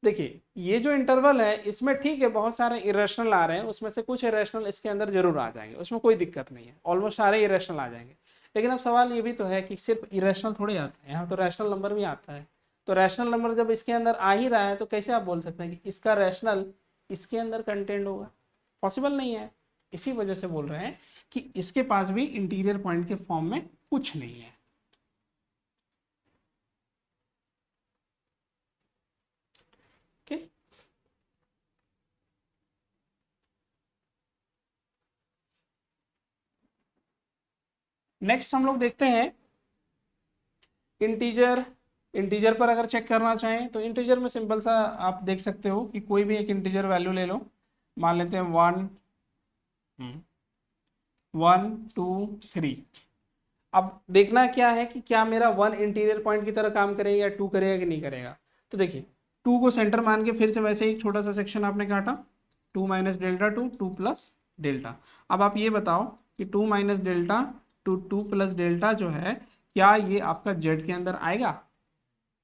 देखिए ये जो इंटरवल है इसमें ठीक है बहुत सारे इरेशनल आ रहे हैं, उसमें से कुछ इरेशनल इसके अंदर जरूर आ जाएंगे, उसमें कोई दिक्कत नहीं है, ऑलमोस्ट सारे इरेशनल आ जाएंगे। लेकिन अब सवाल ये भी तो है कि सिर्फ इरेशनल थोड़े आता है, यहाँ तो रैशनल नंबर भी आता है। तो रैशनल नंबर जब इसके अंदर आ ही रहा है तो कैसे आप बोल सकते हैं कि इसका रैशनल इसके अंदर कंटेंट होगा? पॉसिबल नहीं है। इसी वजह से बोल रहे हैं कि इसके पास भी इंटीरियर पॉइंट के फॉर्म में कुछ नहीं है। ओके, नेक्स्ट हम लोग देखते हैं इंटीजर। इंटीजर पर अगर चेक करना चाहें तो इंटीजर में सिंपल सा आप देख सकते हो कि कोई भी एक इंटीजर वैल्यू ले लो। मान लेते हैं 1 2 3। अब देखना क्या है कि क्या मेरा 1 इंटीरियर पॉइंट की तरह काम करेगा या 2 करेगा कि नहीं करेगा। तो देखिए 2 को सेंटर मान के फिर से वैसे ही छोटा सा सेक्शन आपने काटा, 2 minus delta to 2 plus delta. अब आप ये बताओ कि 2 minus delta to 2 plus delta जो है, क्या ये आपका जेड के अंदर आएगा?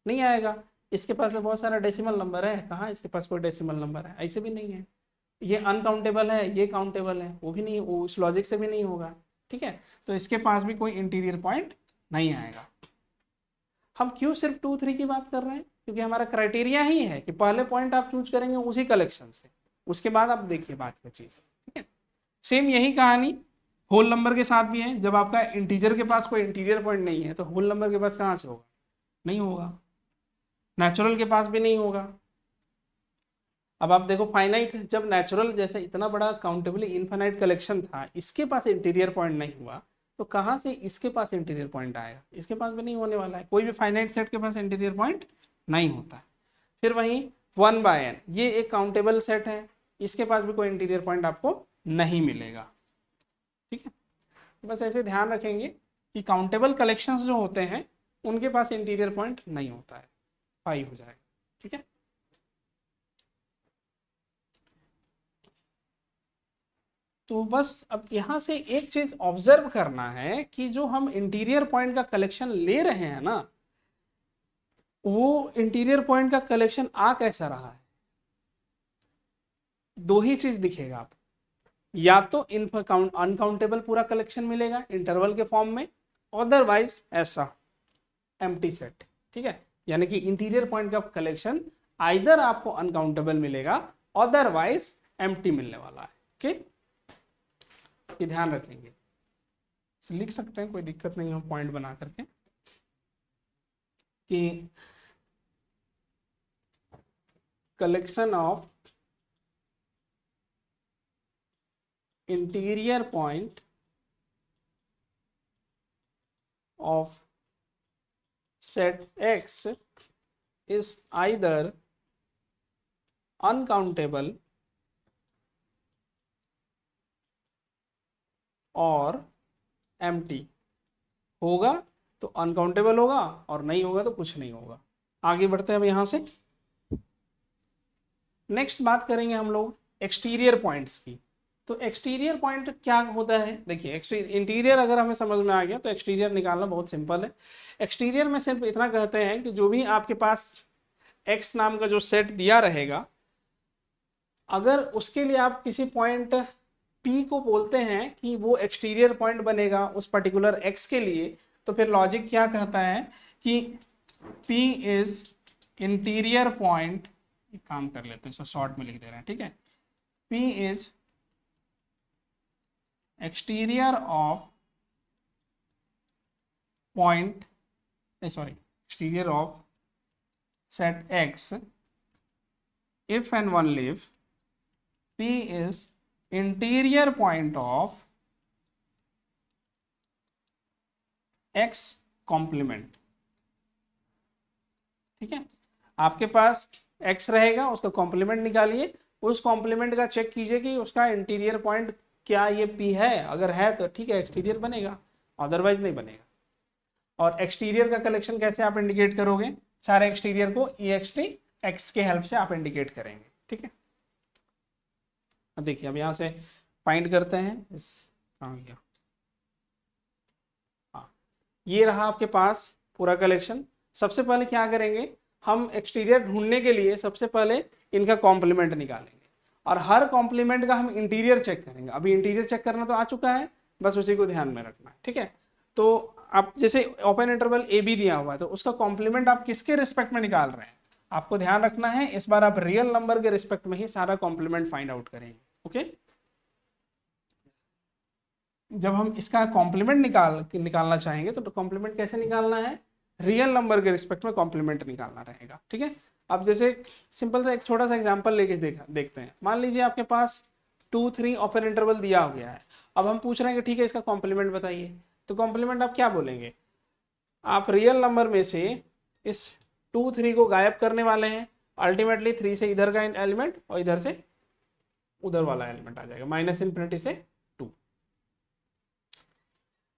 नहीं आएगा। इसके पास तो बहुत सारा डेसिमल नंबर है, कहाँ इसके पास कोई डेसिमल नंबर है? ऐसे भी नहीं है। ये अनकाउंटेबल है, ये काउंटेबल है, वो भी नहीं, उस लॉजिक से भी नहीं होगा। ठीक है, तो इसके पास भी कोई इंटीरियर पॉइंट नहीं आएगा। हम क्यों सिर्फ 2 3 की बात कर रहे हैं? क्योंकि हमारा क्राइटेरिया ही है कि पहले पॉइंट आप चूज करेंगे उसी कलेक्शन से, उसके बाद आप देखिए बात का चीज। ठीक है, सेम यही कहानी होल नंबर के साथ भी है। जब आपका इंटीजर के पास कोई इंटीरियर पॉइंट नहीं है तो होल नंबर के पास कहाँ से होगा? नहीं होगा। नेचुरल के पास भी नहीं होगा। अब आप देखो फाइनाइट, जब नेचुरल जैसे इतना बड़ा काउंटेबली इनफाइनाइट कलेक्शन था, इसके पास इंटीरियर पॉइंट नहीं हुआ, तो कहाँ से इसके पास इंटीरियर पॉइंट आएगा? इसके पास भी नहीं होने वाला है। कोई भी फाइनाइट सेट के पास इंटीरियर पॉइंट नहीं होता है। फिर वहीं 1/n, ये एक काउंटेबल सेट है, इसके पास भी कोई इंटीरियर पॉइंट आपको नहीं मिलेगा। ठीक है, बस ऐसे ध्यान रखेंगे कि काउंटेबल कलेक्शंस जो होते हैं उनके पास इंटीरियर पॉइंट नहीं होता है। 5 हो जाएगा। ठीक है, तो बस अब यहाँ से एक चीज ऑब्जर्व करना है कि जो हम इंटीरियर पॉइंट का कलेक्शन ले रहे हैं ना, वो इंटीरियर पॉइंट का कलेक्शन आ कैसा रहा है। दो ही चीज दिखेगा आपको, या तो अनकाउंटेबल पूरा कलेक्शन मिलेगा इंटरवल के फॉर्म में, अदरवाइज ऐसा एम्प्टी सेट। ठीक है, यानी कि इंटीरियर पॉइंट का कलेक्शन आइदर आपको अनकाउंटेबल मिलेगा, अदरवाइज एम्प्टी मिलने वाला है। ओके, ये ध्यान रखेंगे, लिख सकते हैं, कोई दिक्कत नहीं है पॉइंट बना करके कि collection of interior point of set X is either uncountable और empty। होगा तो अनकाउंटेबल होगा और नहीं होगा तो कुछ नहीं होगा। आगे बढ़ते हैं अब यहाँ से। नेक्स्ट बात करेंगे हम लोग एक्सटीरियर पॉइंट्स की। तो एक्सटीरियर पॉइंट क्या होता है, देखिए इंटीरियर अगर हमें समझ में आ गया तो एक्सटीरियर निकालना बहुत सिंपल है। एक्सटीरियर में सिर्फ इतना कहते हैं कि जो भी आपके पास एक्स नाम का जो सेट दिया रहेगा, अगर उसके लिए आप किसी पॉइंट P को बोलते हैं कि वो एक्सटीरियर पॉइंट बनेगा उस पर्टिकुलर एक्स के लिए, तो फिर लॉजिक क्या कहता है कि P इज इंटीरियर पॉइंट। एक काम कर लेते हैं, इसको शॉर्ट में लिख दे रहे हैं, ठीक है। P is exterior of point exterior of set X if and only if P is interior point of X complement। ठीक है, आपके पास X रहेगा, उसका कॉम्प्लीमेंट निकालिए, उस कॉम्प्लीमेंट का चेक कीजिए कि उसका इंटीरियर पॉइंट क्या ये P है, अगर है तो ठीक है एक्सटीरियर बनेगा, अदरवाइज नहीं बनेगा। और एक्सटीरियर का कलेक्शन कैसे आप इंडिकेट करोगे, सारे एक्सटीरियर को EXT X के हेल्प से आप इंडिकेट करेंगे। ठीक है, अब देखिए अब यहाँ से फाइंड करते हैं इस, कहाँ गया, हाँ ये रहा आपके पास पूरा कलेक्शन। सबसे पहले क्या करेंगे, हम एक्सटीरियर ढूंढने के लिए सबसे पहले इनका कॉम्प्लीमेंट निकालेंगे और हर कॉम्प्लीमेंट का हम इंटीरियर चेक करेंगे। अभी इंटीरियर चेक करना तो आ चुका है, बस उसी को ध्यान में रखना है। ठीक है, तो आप जैसे ओपन इंटरवल ए बी दिया हुआ है तो उसका कॉम्प्लीमेंट आप किसके रिस्पेक्ट में निकाल रहे हैं, आपको ध्यान रखना है। इस बार आप रियल नंबर के रिस्पेक्ट में ही सारा कॉम्प्लीमेंट फाइंड आउट करेंगे। ओके, जब हम इसका कॉम्प्लीमेंट निकालना चाहेंगे तो कॉम्प्लीमेंट कैसे निकालना है, रियल नंबर के रिस्पेक्ट में कॉम्प्लीमेंट निकालना रहेगा। ठीक है, अब जैसे सिंपल सा एक छोटा सा एग्जांपल लेके देखते हैं। मान लीजिए आपके पास 2 3 ओपन इंटरवल दिया हो गया है, अब हम पूछ रहे हैं कि ठीक है इसका कॉम्प्लीमेंट बताइए। तो कॉम्प्लीमेंट आप क्या बोलेंगे, आप रियल नंबर में से इस 2 3 को गायब करने वाले हैं, अल्टीमेटली 3 से इधर का एलिमेंट और इधर से उधर वाला एलिमेंट आ जाएगा, -∞ से 2।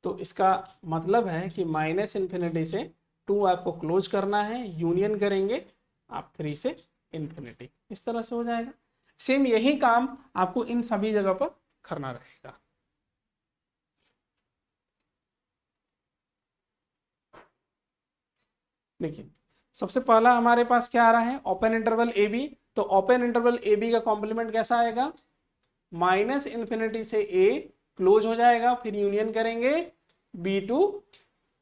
तो इसका मतलब है कि -∞ से 2 आपको क्लोज करना है, यूनियन करेंगे आप 3 से ∞, इस तरह से हो जाएगा। सेम यही काम आपको इन सभी जगह पर करना रहेगा। देखिए सबसे पहला हमारे पास क्या आ रहा है, ओपन इंटरवल ए बी। तो ओपन इंटरवल ए बी का कॉम्प्लीमेंट कैसा आएगा, -∞ से a क्लोज हो जाएगा, फिर यूनियन करेंगे b टू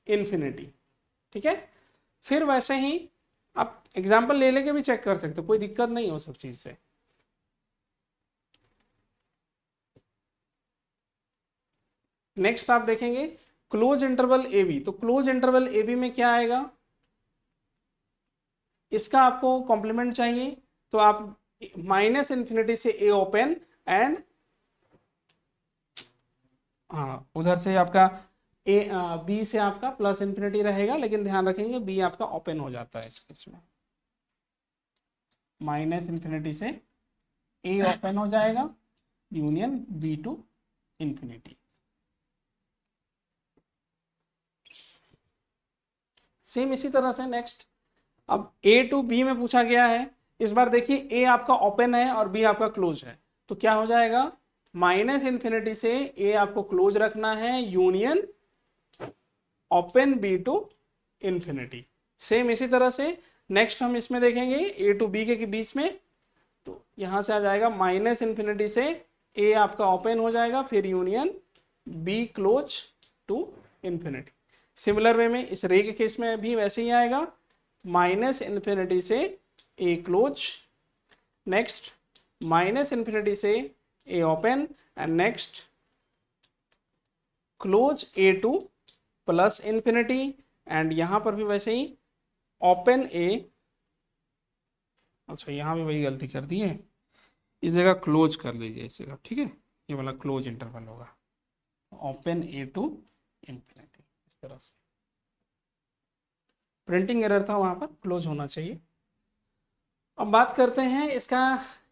∞। ठीक है, फिर वैसे ही आप एग्जाम्पल ले लेके भी चेक कर सकते हो, कोई दिक्कत नहीं हो सब चीज से। नेक्स्ट आप देखेंगे क्लोज इंटरवल ए बी। तो क्लोज इंटरवल ए बी में क्या आएगा, इसका आपको कॉम्प्लीमेंट चाहिए तो आप -∞ से a ओपन एंड हाँ उधर से आपका b से आपका +∞ रहेगा, लेकिन ध्यान रखेंगे b आपका ओपन हो जाता है इस केस में। -∞ से a ओपन हो जाएगा, यूनियन b टू ∞। सेम इसी तरह से नेक्स्ट, अब a टू b में पूछा गया है। इस बार देखिए a आपका ओपन है और b आपका क्लोज है, तो क्या हो जाएगा, माइनस इन्फिनिटी से ए आपको क्लोज रखना है, union open B to infinity. Same इसी तरह से नेक्स्ट हम इसमें देखेंगे ए टू बी के बीच में, तो यहां से आ जाएगा माइनस इन्फिनिटी से ए आपका ओपन हो जाएगा, फिर union b close to infinity. Similar way में इस रे के केस में भी वैसे ही आएगा, माइनस इन्फिनिटी से A close, next minus infinity से A open, and next close A to plus infinity, and यहां पर भी वैसे ही ओपन ए, अच्छा यहां भी वही गलती कर दी है, इस जगह क्लोज कर दीजिए इस जगह, ठीक है, ये वाला क्लोज इंटरवल होगा, ओपन ए टू इन्फिनिटी, इस तरह से। प्रिंटिंग एरर था वहां पर, क्लोज होना चाहिए। अब बात करते हैं इसका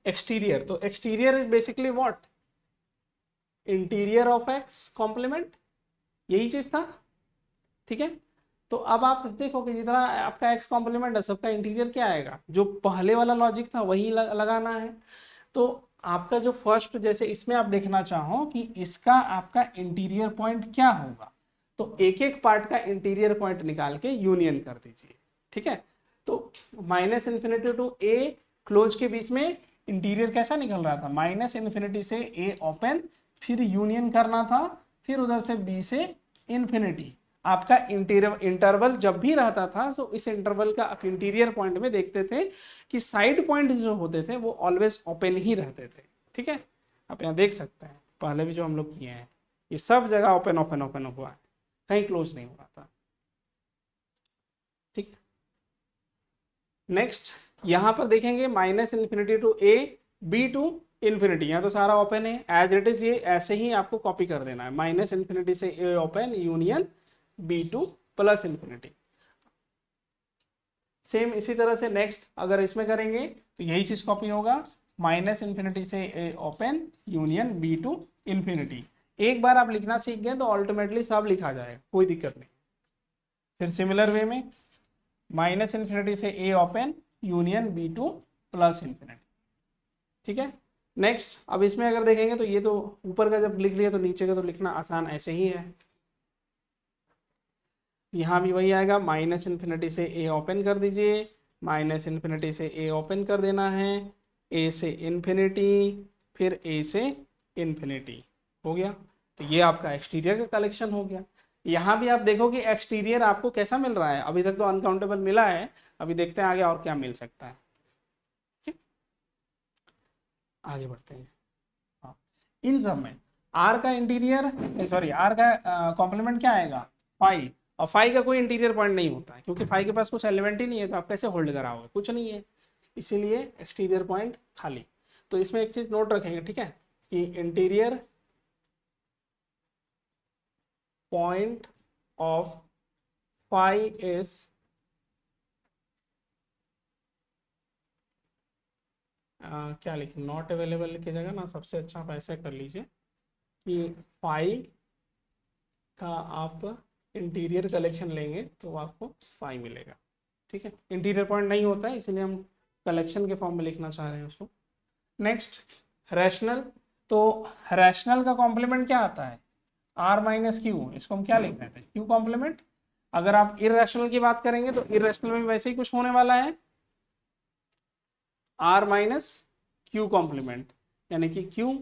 एक्सटीरियर। तो exterior basically what, interior of x complement, यही चीज था, ठीक है। तो अब आप देखो कि जितना आपका एक्स कॉम्प्लीमेंट है सबका इंटीरियर क्या आएगा, जो पहले वाला लॉजिक था वही लगाना है। तो आपका जो फर्स्ट, जैसे इसमें आप देखना चाहो कि इसका आपका इंटीरियर पॉइंट क्या होगा, तो एक एक पार्ट का इंटीरियर पॉइंट निकाल के यूनियन कर दीजिए, ठीक है। तो minus infinity to a close के बीच में इंटीरियर कैसा निकल रहा था, माइनस इन्फिनिटी से ए ओपन, फिर यूनियन करना था, फिर उधर से बी से इन्फिनिटी। आपका इंटरवल जब भी रहता था तो इस इंटरवल का आप इंटीरियर पॉइंट में देखते थे कि साइड पॉइंट जो होते थे वो ऑलवेज ओपन ही रहते थे, ठीक है। आप यहाँ देख सकते हैं पहले भी जो हम लोग किए हैं, ये सब जगह ओपन ओपन ओपन हुआ है, कहीं क्लोज नहीं हुआ था, ठीक है। नेक्स्ट यहां पर देखेंगे minus infinity to a b to infinity, यहाँ तो सारा ओपन है एज इट इज, ये ऐसे ही आपको कॉपी कर देना है, माइनस इन्फिनिटी से A open union B to plus infinity. Same इसी तरह से नेक्स्ट अगर इसमें करेंगे तो यही चीज कॉपी होगा, माइनस इन्फिनिटी से A open union B to infinity. एक बार आप लिखना सीख गए तो अल्टीमेटली सब लिखा जाएगा, कोई दिक्कत नहीं। फिर सिमिलर वे में माइनस इन्फिनिटी से A open union B to plus infinity, ठीक है। नेक्स्ट अब इसमें अगर देखेंगे तो ये तो ऊपर का जब लिख लिया तो नीचे का तो लिखना आसान ऐसे ही है, यहाँ भी वही आएगा, माइनस इन्फिनिटी से ए ओपन कर दीजिए, माइनस इन्फिनिटी से ए ओपन कर देना है, ए से इन्फिनिटी, फिर ए से इन्फिनिटी, हो गया। तो ये आपका एक्सटीरियर का कलेक्शन हो गया। यहाँ भी आप देखो कि एक्सटीरियर आपको कैसा मिल रहा है, अभी तक तो अनकाउंटेबल मिला है, अभी देखते हैं आगे और क्या मिल सकता है, आगे बढ़ते हैं। हाँ, इन सब में आर का इंटीरियर, सॉरी आर का कॉम्प्लीमेंट क्या आएगा, फाई, और फाई का कोई इंटीरियर पॉइंट नहीं होता है क्योंकि फाई के पास कुछ एलिमेंट ही नहीं है, तो आप कैसे होल्ड कराओगे, कुछ नहीं है, इसीलिए एक्सटीरियर पॉइंट खाली। तो इसमें एक चीज नोट रखेंगे, ठीक है, कि interior point of phi is क्या लिखें, नॉट अवेलेबल की जगह ना सबसे अच्छा आप ऐसे कर लीजिए कि फाई का आप इंटीरियर कलेक्शन लेंगे तो आपको फाई मिलेगा, ठीक है। इंटीरियर पॉइंट नहीं होता है इसलिए हम कलेक्शन के फॉर्म में लिखना चाह रहे हैं उसको। नेक्स्ट रैशनल, तो रैशनल का कॉम्प्लीमेंट क्या आता है, आर माइनस क्यू, इसको हम क्या लिख रहे थे, क्यू कॉम्प्लीमेंट। अगर आप इरेशनल की बात करेंगे तो इरेशनल में वैसे ही कुछ होने वाला है, आर माइनस क्यू कॉम्प्लीमेंट, यानी कि क्यू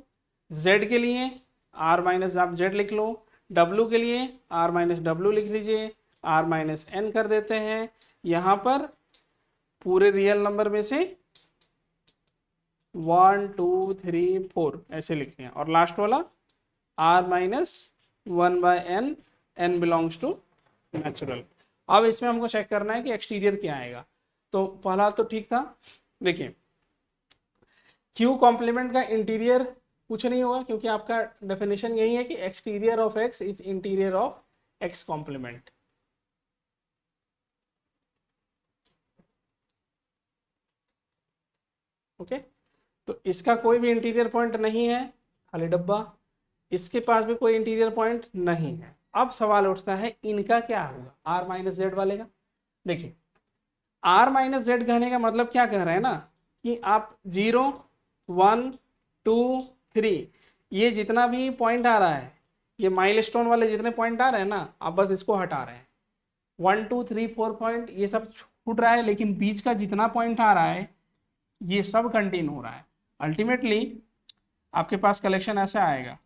जेड के लिए आर माइनस आप जेड लिख लो, डब्लू के लिए आर माइनस डब्लू लिख लीजिए, आर माइनस एन कर देते हैं, यहां पर पूरे रियल नंबर में से 1 2 3 4 ऐसे लिखने हैं, और लास्ट वाला R minus 1/n, n belongs to natural. अब इसमें हमको चेक करना है कि एक्सटीरियर क्या आएगा। तो पहला तो ठीक था, देखिए क्यू कॉम्प्लीमेंट का इंटीरियर कुछ नहीं होगा क्योंकि आपका डेफिनेशन यही है कि exterior of x is interior of x complement. Okay, तो इसका कोई भी इंटीरियर पॉइंट नहीं है, खाली डब्बा, इसके पास भी कोई इंटीरियर पॉइंट नहीं है। अब सवाल उठता है इनका क्या होगा, आर माइनस जेड वाले का। देखिए आर माइनस जेड कहने का मतलब क्या कह रहे हैं ना, कि आप 0 1 2 3 ये जितना भी पॉइंट आ रहा है, ये माइलस्टोन वाले जितने पॉइंट आ रहे हैं ना, आप बस इसको हटा रहे हैं। 1 2 3 4 पॉइंट ये सब छूट रहा है, लेकिन बीच का जितना पॉइंट आ रहा है ये सब कंटिन्यू हो रहा है। अल्टीमेटली आपके पास कलेक्शन ऐसा आएगा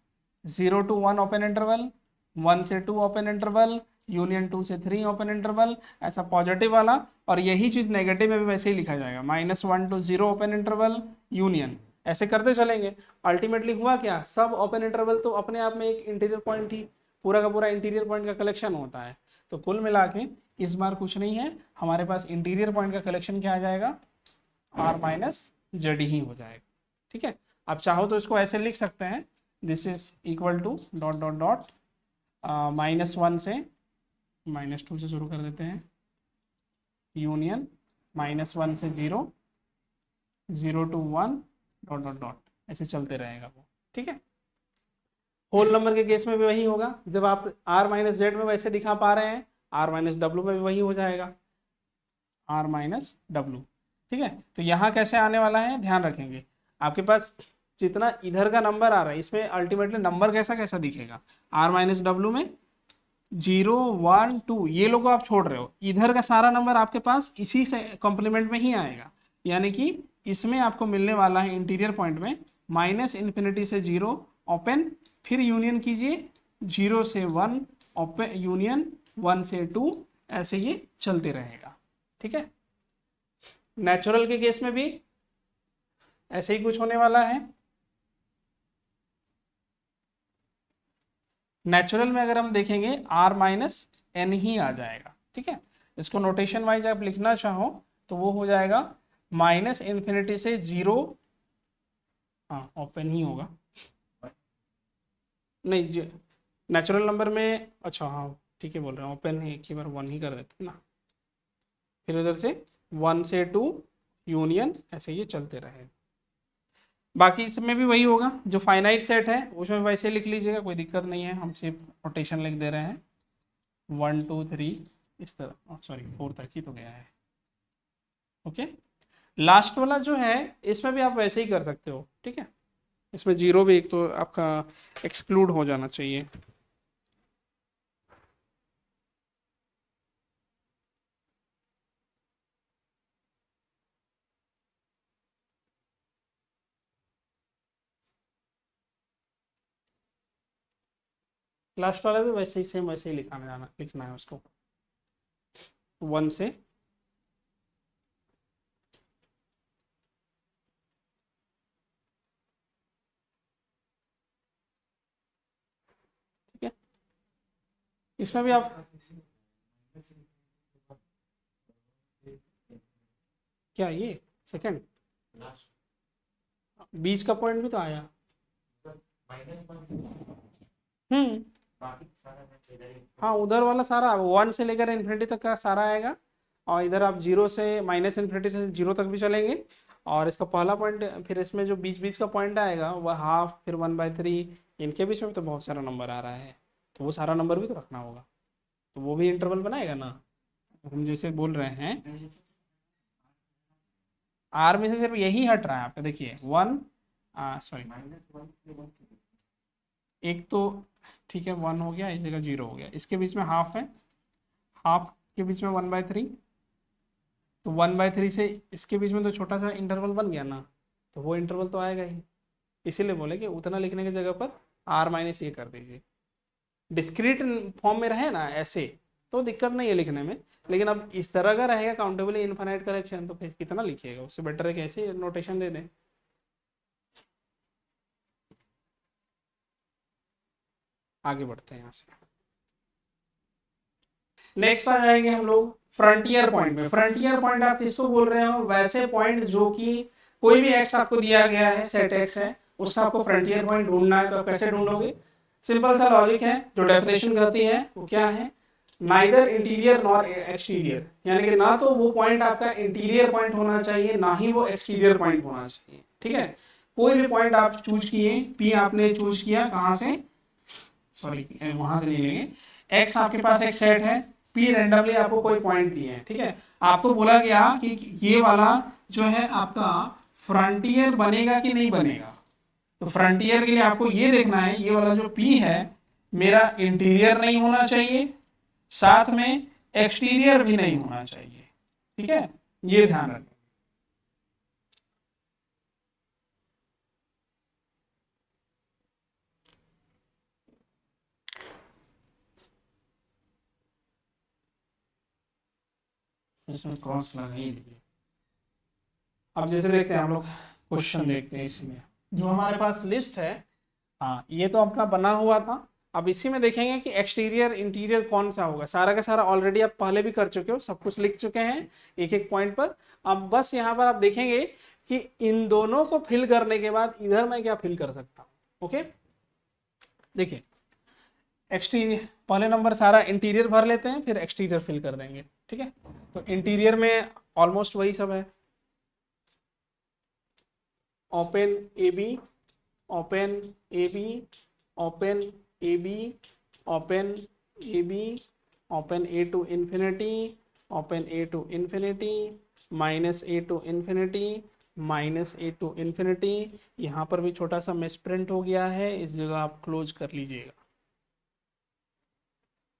0 to 1 ओपन इंटरवल, 1 से 2 ओपन इंटरवल, यूनियन 2 से 3 ओपन इंटरवल, ऐसा पॉजिटिव वाला। और यही चीज़ नेगेटिव में भी वैसे ही लिखा जाएगा, -1 to 0 ओपन इंटरवल, यूनियन, ऐसे करते चलेंगे। अल्टीमेटली हुआ क्या, सब ओपन इंटरवल तो अपने आप में एक इंटीरियर पॉइंट ही, पूरा का पूरा इंटीरियर पॉइंट का कलेक्शन होता है। तो कुल मिला के इस बार कुछ नहीं है, हमारे पास इंटीरियर पॉइंट का कलेक्शन क्या आ जाएगा, R माइनस जेड ही हो जाएगा। ठीक है, आप चाहो तो इसको ऐसे लिख सकते हैं, this is equal to dot dot dot -1 से -2 से शुरू कर देते हैं, यूनियन -1 से 0, 0 to 1 डॉट डॉट डॉट, ऐसे चलते रहेगा वो। ठीक है, होल नंबर के केस में भी वही होगा, जब आप R माइनस जेड में वैसे दिखा पा रहे हैं, R माइनस डब्ल्यू में भी वही हो जाएगा, R माइनस डब्ल्यू। ठीक है, तो यहाँ कैसे आने वाला है ध्यान रखेंगे। आपके पास जितना इधर का नंबर आ रहा है, इसमें अल्टीमेटली नंबर कैसा कैसा दिखेगा, R माइनस डब्ल्यू में 0 1 2 ये लोग आप छोड़ रहे हो, इधर का सारा नंबर आपके पास इसी से कॉम्प्लीमेंट में ही आएगा। यानी कि इसमें आपको मिलने वाला है इंटीरियर पॉइंट में -∞ से 0 ओपन, फिर यूनियन कीजिए 0 से 1 ओपन, यूनियन 1 से 2, ऐसे ये चलते रहेगा। ठीक है, नेचुरल के केस में भी ऐसे ही कुछ होने वाला है। नेचुरल में अगर हम देखेंगे R माइनस एन ही आ जाएगा। ठीक है, इसको नोटेशन वाइज आप लिखना चाहो तो वो हो जाएगा -∞ से 0, हाँ ओपन ही होगा, नहीं नेचुरल नंबर में, अच्छा हाँ ठीक है बोल रहे हैं, ओपन ही एक ही बार 1 ही कर देते हैं ना, फिर उधर से 1 से 2 यूनियन, ऐसे ये चलते रहे। बाकी इसमें भी वही होगा, जो फाइनाइट सेट है उसमें वैसे लिख लीजिएगा, कोई दिक्कत नहीं है, हम सिर्फ नोटेशन लिख दे रहे हैं 1 2 3 इस तरह, सॉरी 4 तक ही तो गया है। ओके, लास्ट वाला जो है इसमें भी आप वैसे ही कर सकते हो। ठीक है, इसमें 0 भी एक तो आपका एक्सक्लूड हो जाना चाहिए। लास्ट वाला भी वैसे ही सेम वैसे ही लिखना है उसको 1 से, ठीक है, इसमें भी आप क्या ये सेकंड बीच का पॉइंट भी तो आया, हाँ उधर वाला सारा 1 से लेकर इन्फिनिटी तक का सारा आएगा, और इधर आप 0 से -∞ से 0 तक भी चलेंगे, और इसका पहला पॉइंट, फिर इसमें जो बीच बीच का पॉइंट आएगा वह हाफ, फिर 1/3, इनके बीच में तो बहुत सारा नंबर आ रहा है, तो वो सारा नंबर भी तो रखना होगा, तो वो भी इंटरवल बनाएगा ना। हम जैसे बोल रहे हैं R में से सिर्फ यही हट रहा है, आपका देखिए 1, सॉरी एक तो ठीक है 1 हो गया, इस जगह 0 हो गया, इसके बीच में हाफ है, हाफ के बीच में 1/3, तो 1/3 से इसके बीच में तो छोटा सा इंटरवल बन गया ना, तो वो इंटरवल तो आएगा ही, इसीलिए बोले कि उतना लिखने की जगह पर R माइनस ये कर दीजिए। डिस्क्रीट फॉर्म में रहे ना ऐसे तो दिक्कत नहीं है लिखने में, लेकिन अब इस तरह का रहेगा काउंटेबल इनफाइनाइट कलेक्शन, तो फिर कितना लिखिएगा, उससे बेटर है कि ऐसे नोटेशन दे दें। आगे बढ़ते हैं यहाँ से, नेक्स्ट आ जाएंगे हम लोग फ्रंटियर पॉइंट में। फ्रंटियर पॉइंट आप किसको बोल रहे हो, वैसे पॉइंट जो कि कोई भी एक्स आपको दिया गया है, सेट एक्स है, उसका आपको फ्रंटियर पॉइंट ढूंढना है, तो आप कैसे ढूंढोगे, सिंपल सा लॉजिक है, जो डेफिनेशन कहती है वो क्या है, नाइदर इंटीरियर नॉर एक्सटीरियर, यानी कि ना तो वो पॉइंट आपका इंटीरियर पॉइंट होना चाहिए, ना ही वो एक्सटीरियर पॉइंट होना चाहिए। ठीक है, कोई भी पॉइंट आप चूज किए, पी आपने चूज किया कहाँ से, सॉरी वहां से नहीं लेंगे, एक्स आपके पास एक सेट है, पी रैंडमली आपको कोई पॉइंट दिए हैं। ठीक है, आपको बोला गया कि ये वाला जो है आपका फ्रंटियर बनेगा कि नहीं बनेगा, तो फ्रंटियर के लिए आपको ये देखना है, ये वाला जो P है मेरा इंटीरियर नहीं होना चाहिए, साथ में एक्सटीरियर भी नहीं होना चाहिए। ठीक है, ये ध्यान रखें। इसमें क्रॉस लगा ही दिए। अब जैसे देखते हैं हम लोग, क्वेश्चन देखते हैं इसमें जो हमारे पास लिस्ट है। हाँ, ये तो अपना बना हुआ था। अब इसी में देखेंगे कि एक्सटीरियर इंटीरियर कौन सा होगा। सारा का सारा ऑलरेडी आप पहले भी कर चुके हो, सब कुछ लिख चुके हैं एक एक पॉइंट पर। अब बस यहाँ पर आप देखेंगे कि इन दोनों को फिल करने के बाद इधर मैं क्या फिल कर सकता हूँ। ओके, देखिए एक्सटीरियर पहले नंबर सारा इंटीरियर भर लेते हैं, फिर एक्सटीरियर फिल कर देंगे। ठीक है, तो इंटीरियर में ऑलमोस्ट वही सब है। Open a b, open a b, open a b, open a b, open a to infinity, open a to infinity, minus a to infinity, minus a to infinity. यहाँ पर भी छोटा सा मिसप्रिंट हो गया है, इस जगह आप क्लोज कर लीजिएगा।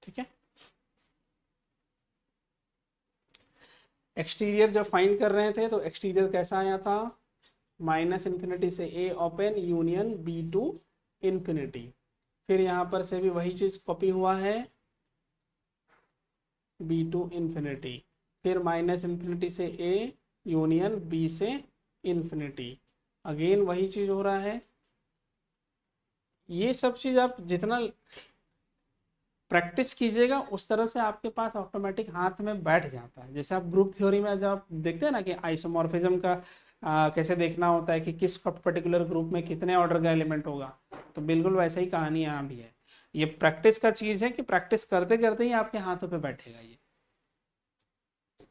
ठीक है, एक्सटीरियर जब फाइंड कर रहे थे तो एक्सटीरियर कैसा आया था, माइनस इन्फिनिटी से A open union B to infinity. फिर यहाँ पर से भी वही चीज कॉपी हुआ है, बी टू इन्फिनिटी, फिर माइनस इन्फिनिटी से ए यूनियन बी से इन्फिनिटी, अगेन वही चीज हो रहा है। ये सब चीज आप जितना प्रैक्टिस कीजिएगा उस तरह से आपके पास ऑटोमेटिक हाथ में बैठ जाता है। जैसे आप ग्रुप थ्योरी में जब आप देखते हैं ना कि आइसोमॉर्फिज्म का कैसे देखना होता है कि किस पर्टिकुलर ग्रुप में कितने ऑर्डर का एलिमेंट होगा, तो बिल्कुल वैसा ही कहानी यहाँ भी है। ये प्रैक्टिस का चीज है कि प्रैक्टिस करते करते ही आपके हाथों पे बैठेगा ये।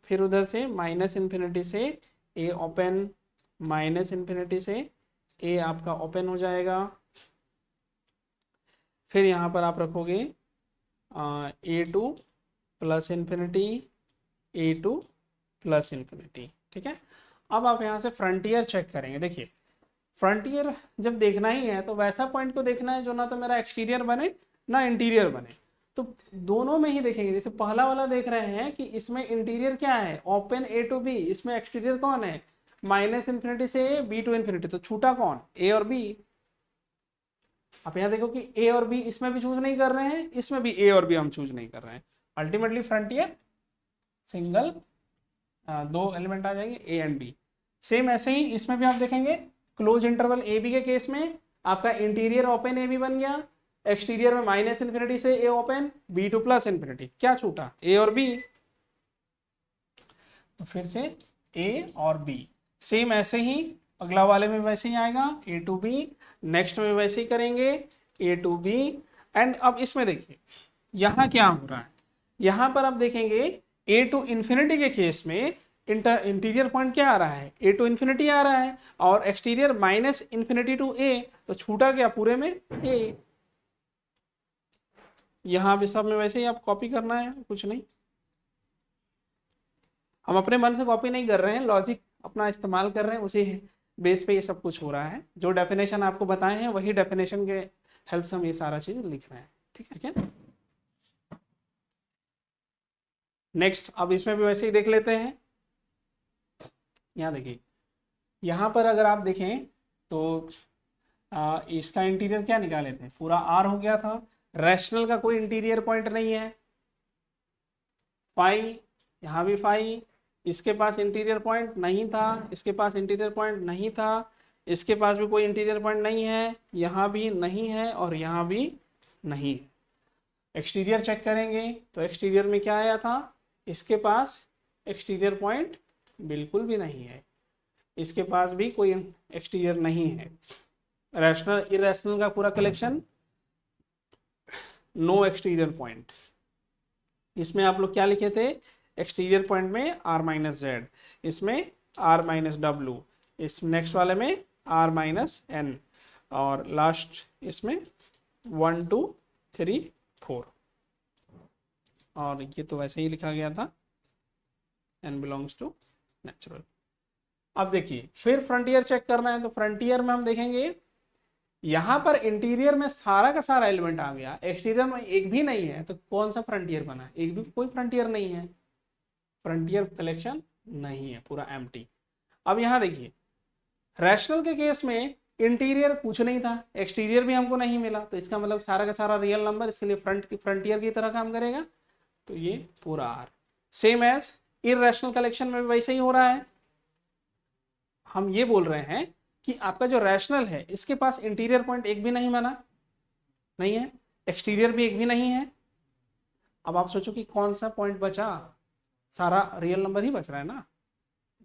फिर उधर से माइनस इन्फिनिटी से ए ओपन, माइनस इन्फिनिटी से ए आपका ओपन हो जाएगा। फिर यहाँ पर आप रखोगे ए to plus infinity, A to plus infinity. ठीक है, अब आप यहाँ से फ्रंटियर चेक करेंगे। देखिए फ्रंटियर जब देखना ही है तो वैसा पॉइंट को देखना है जो ना तो मेरा एक्सटीरियर बने ना इंटीरियर बने, तो दोनों में ही देखेंगे। जैसे पहला वाला देख रहे हैं कि इसमें इंटीरियर क्या है, ओपन ए टू बी, इसमें एक्सटीरियर कौन है, माइनस इन्फिनिटी से ए बी टू इन्फिनिटी, तो छूटा कौन, ए और बी। आप यहाँ देखो कि ए और बी इसमें भी चूज नहीं कर रहे हैं, इसमें भी ए और बी हम चूज नहीं कर रहे हैं। अल्टीमेटली फ्रंटियर सिंगल, दो एलिमेंट आ जाएंगे ए एंड बी। सेम ऐसे ही इसमें भी आप देखेंगे क्लोज इंटरवल ए बी के केस में आपका इंटीरियर ओपन ए बी बन गया, एक्सटीरियर में माइनस इन्फिनिटी से A open B to plus infinity, क्या छूटा, ए और बी। तो फिर से ए और बी। सेम ऐसे ही अगला वाले में वैसे ही आएगा, ए टू बी, नेक्स्ट में वैसे ही करेंगे ए टू बी। एंड अब इसमें देखिए यहाँ क्या हो रहा है, यहाँ पर आप देखेंगे ए टू इन्फिनिटी के केस में इंटीरियर पॉइंट क्या आ रहा है, ए टू इन्फिनिटी आ रहा है, और एक्सटीरियर माइनस इन्फिनिटी टू ए, तो छूटा क्या पूरे में ए। यहाँ भी सब में वैसे ही आप कॉपी करना है, कुछ नहीं, हम अपने मन से कॉपी नहीं कर रहे हैं, लॉजिक अपना इस्तेमाल कर रहे हैं, उसी बेस पे ये सब कुछ हो रहा है। जो डेफिनेशन आपको बताए हैं वही डेफिनेशन के हेल्प से हम ये सारा चीज लिख रहे हैं। ठीक है क्या, नेक्स्ट अब इसमें भी वैसे ही देख लेते हैं। यहाँ देखिए, यहाँ पर अगर आप देखें तो इसका इंटीरियर क्या निकाले थे, पूरा आर हो गया था, रैशनल का कोई इंटीरियर पॉइंट नहीं है, फाई, यहाँ भी फाई, इसके पास इंटीरियर पॉइंट नहीं था, इसके पास इंटीरियर पॉइंट नहीं था, इसके पास भी कोई इंटीरियर पॉइंट नहीं है, यहाँ भी नहीं है और यहाँ भी नहीं है। एक्सटीरियर चेक करेंगे तो एक्सटीरियर में क्या आया था, इसके पास एक्सटीरियर पॉइंट बिल्कुल भी नहीं है, इसके पास भी कोई एक्सटीरियर नहीं है। रैशनल इरेशनल का पूरा कलेक्शन, नो एक्सटीरियर पॉइंट। इसमें आप लोग क्या लिखे थे, एक्सटीरियर पॉइंट में आर माइनस जेड, इसमें आर माइनस डब्ल्यू, इस नेक्स्ट वाले में आर माइनस एन, और लास्ट इसमें 1 2 3 4, और ये तो वैसे ही लिखा गया था, एन बिलोंग्स टू नेचुरल। अब देखिए फिर फ्रंटियर चेक करना है, तो फ्रंटियर में हम देखेंगे यहाँ पर इंटीरियर में सारा का सारा एलिमेंट आ गया, एक्सटीरियर में एक भी नहीं है, तो कौन सा फ्रंटियर बना? एक भी कोई फ्रंटियर नहीं है, फ्रंटियर कलेक्शन नहीं है, पूरा एम्प्टी। अब यहाँ देखिए रैशनल के केस में इंटीरियर कुछ नहीं था, एक्सटीरियर भी हमको नहीं मिला, तो इसका मतलब सारा का सारा रियल नंबर इसके लिए फ्रंटियर की तरह काम करेगा, तो ये पूरा R. Same as irrational collection में भी वैसे ही हो रहा है। हम ये बोल रहे हैं कि आपका जो रैशनल है इसके पास इंटीरियर पॉइंट एक भी नहीं बना, नहीं है, एक्सटीरियर भी एक भी नहीं है। अब आप सोचो कि कौन सा पॉइंट बचा? सारा रियल नंबर ही बच रहा है ना,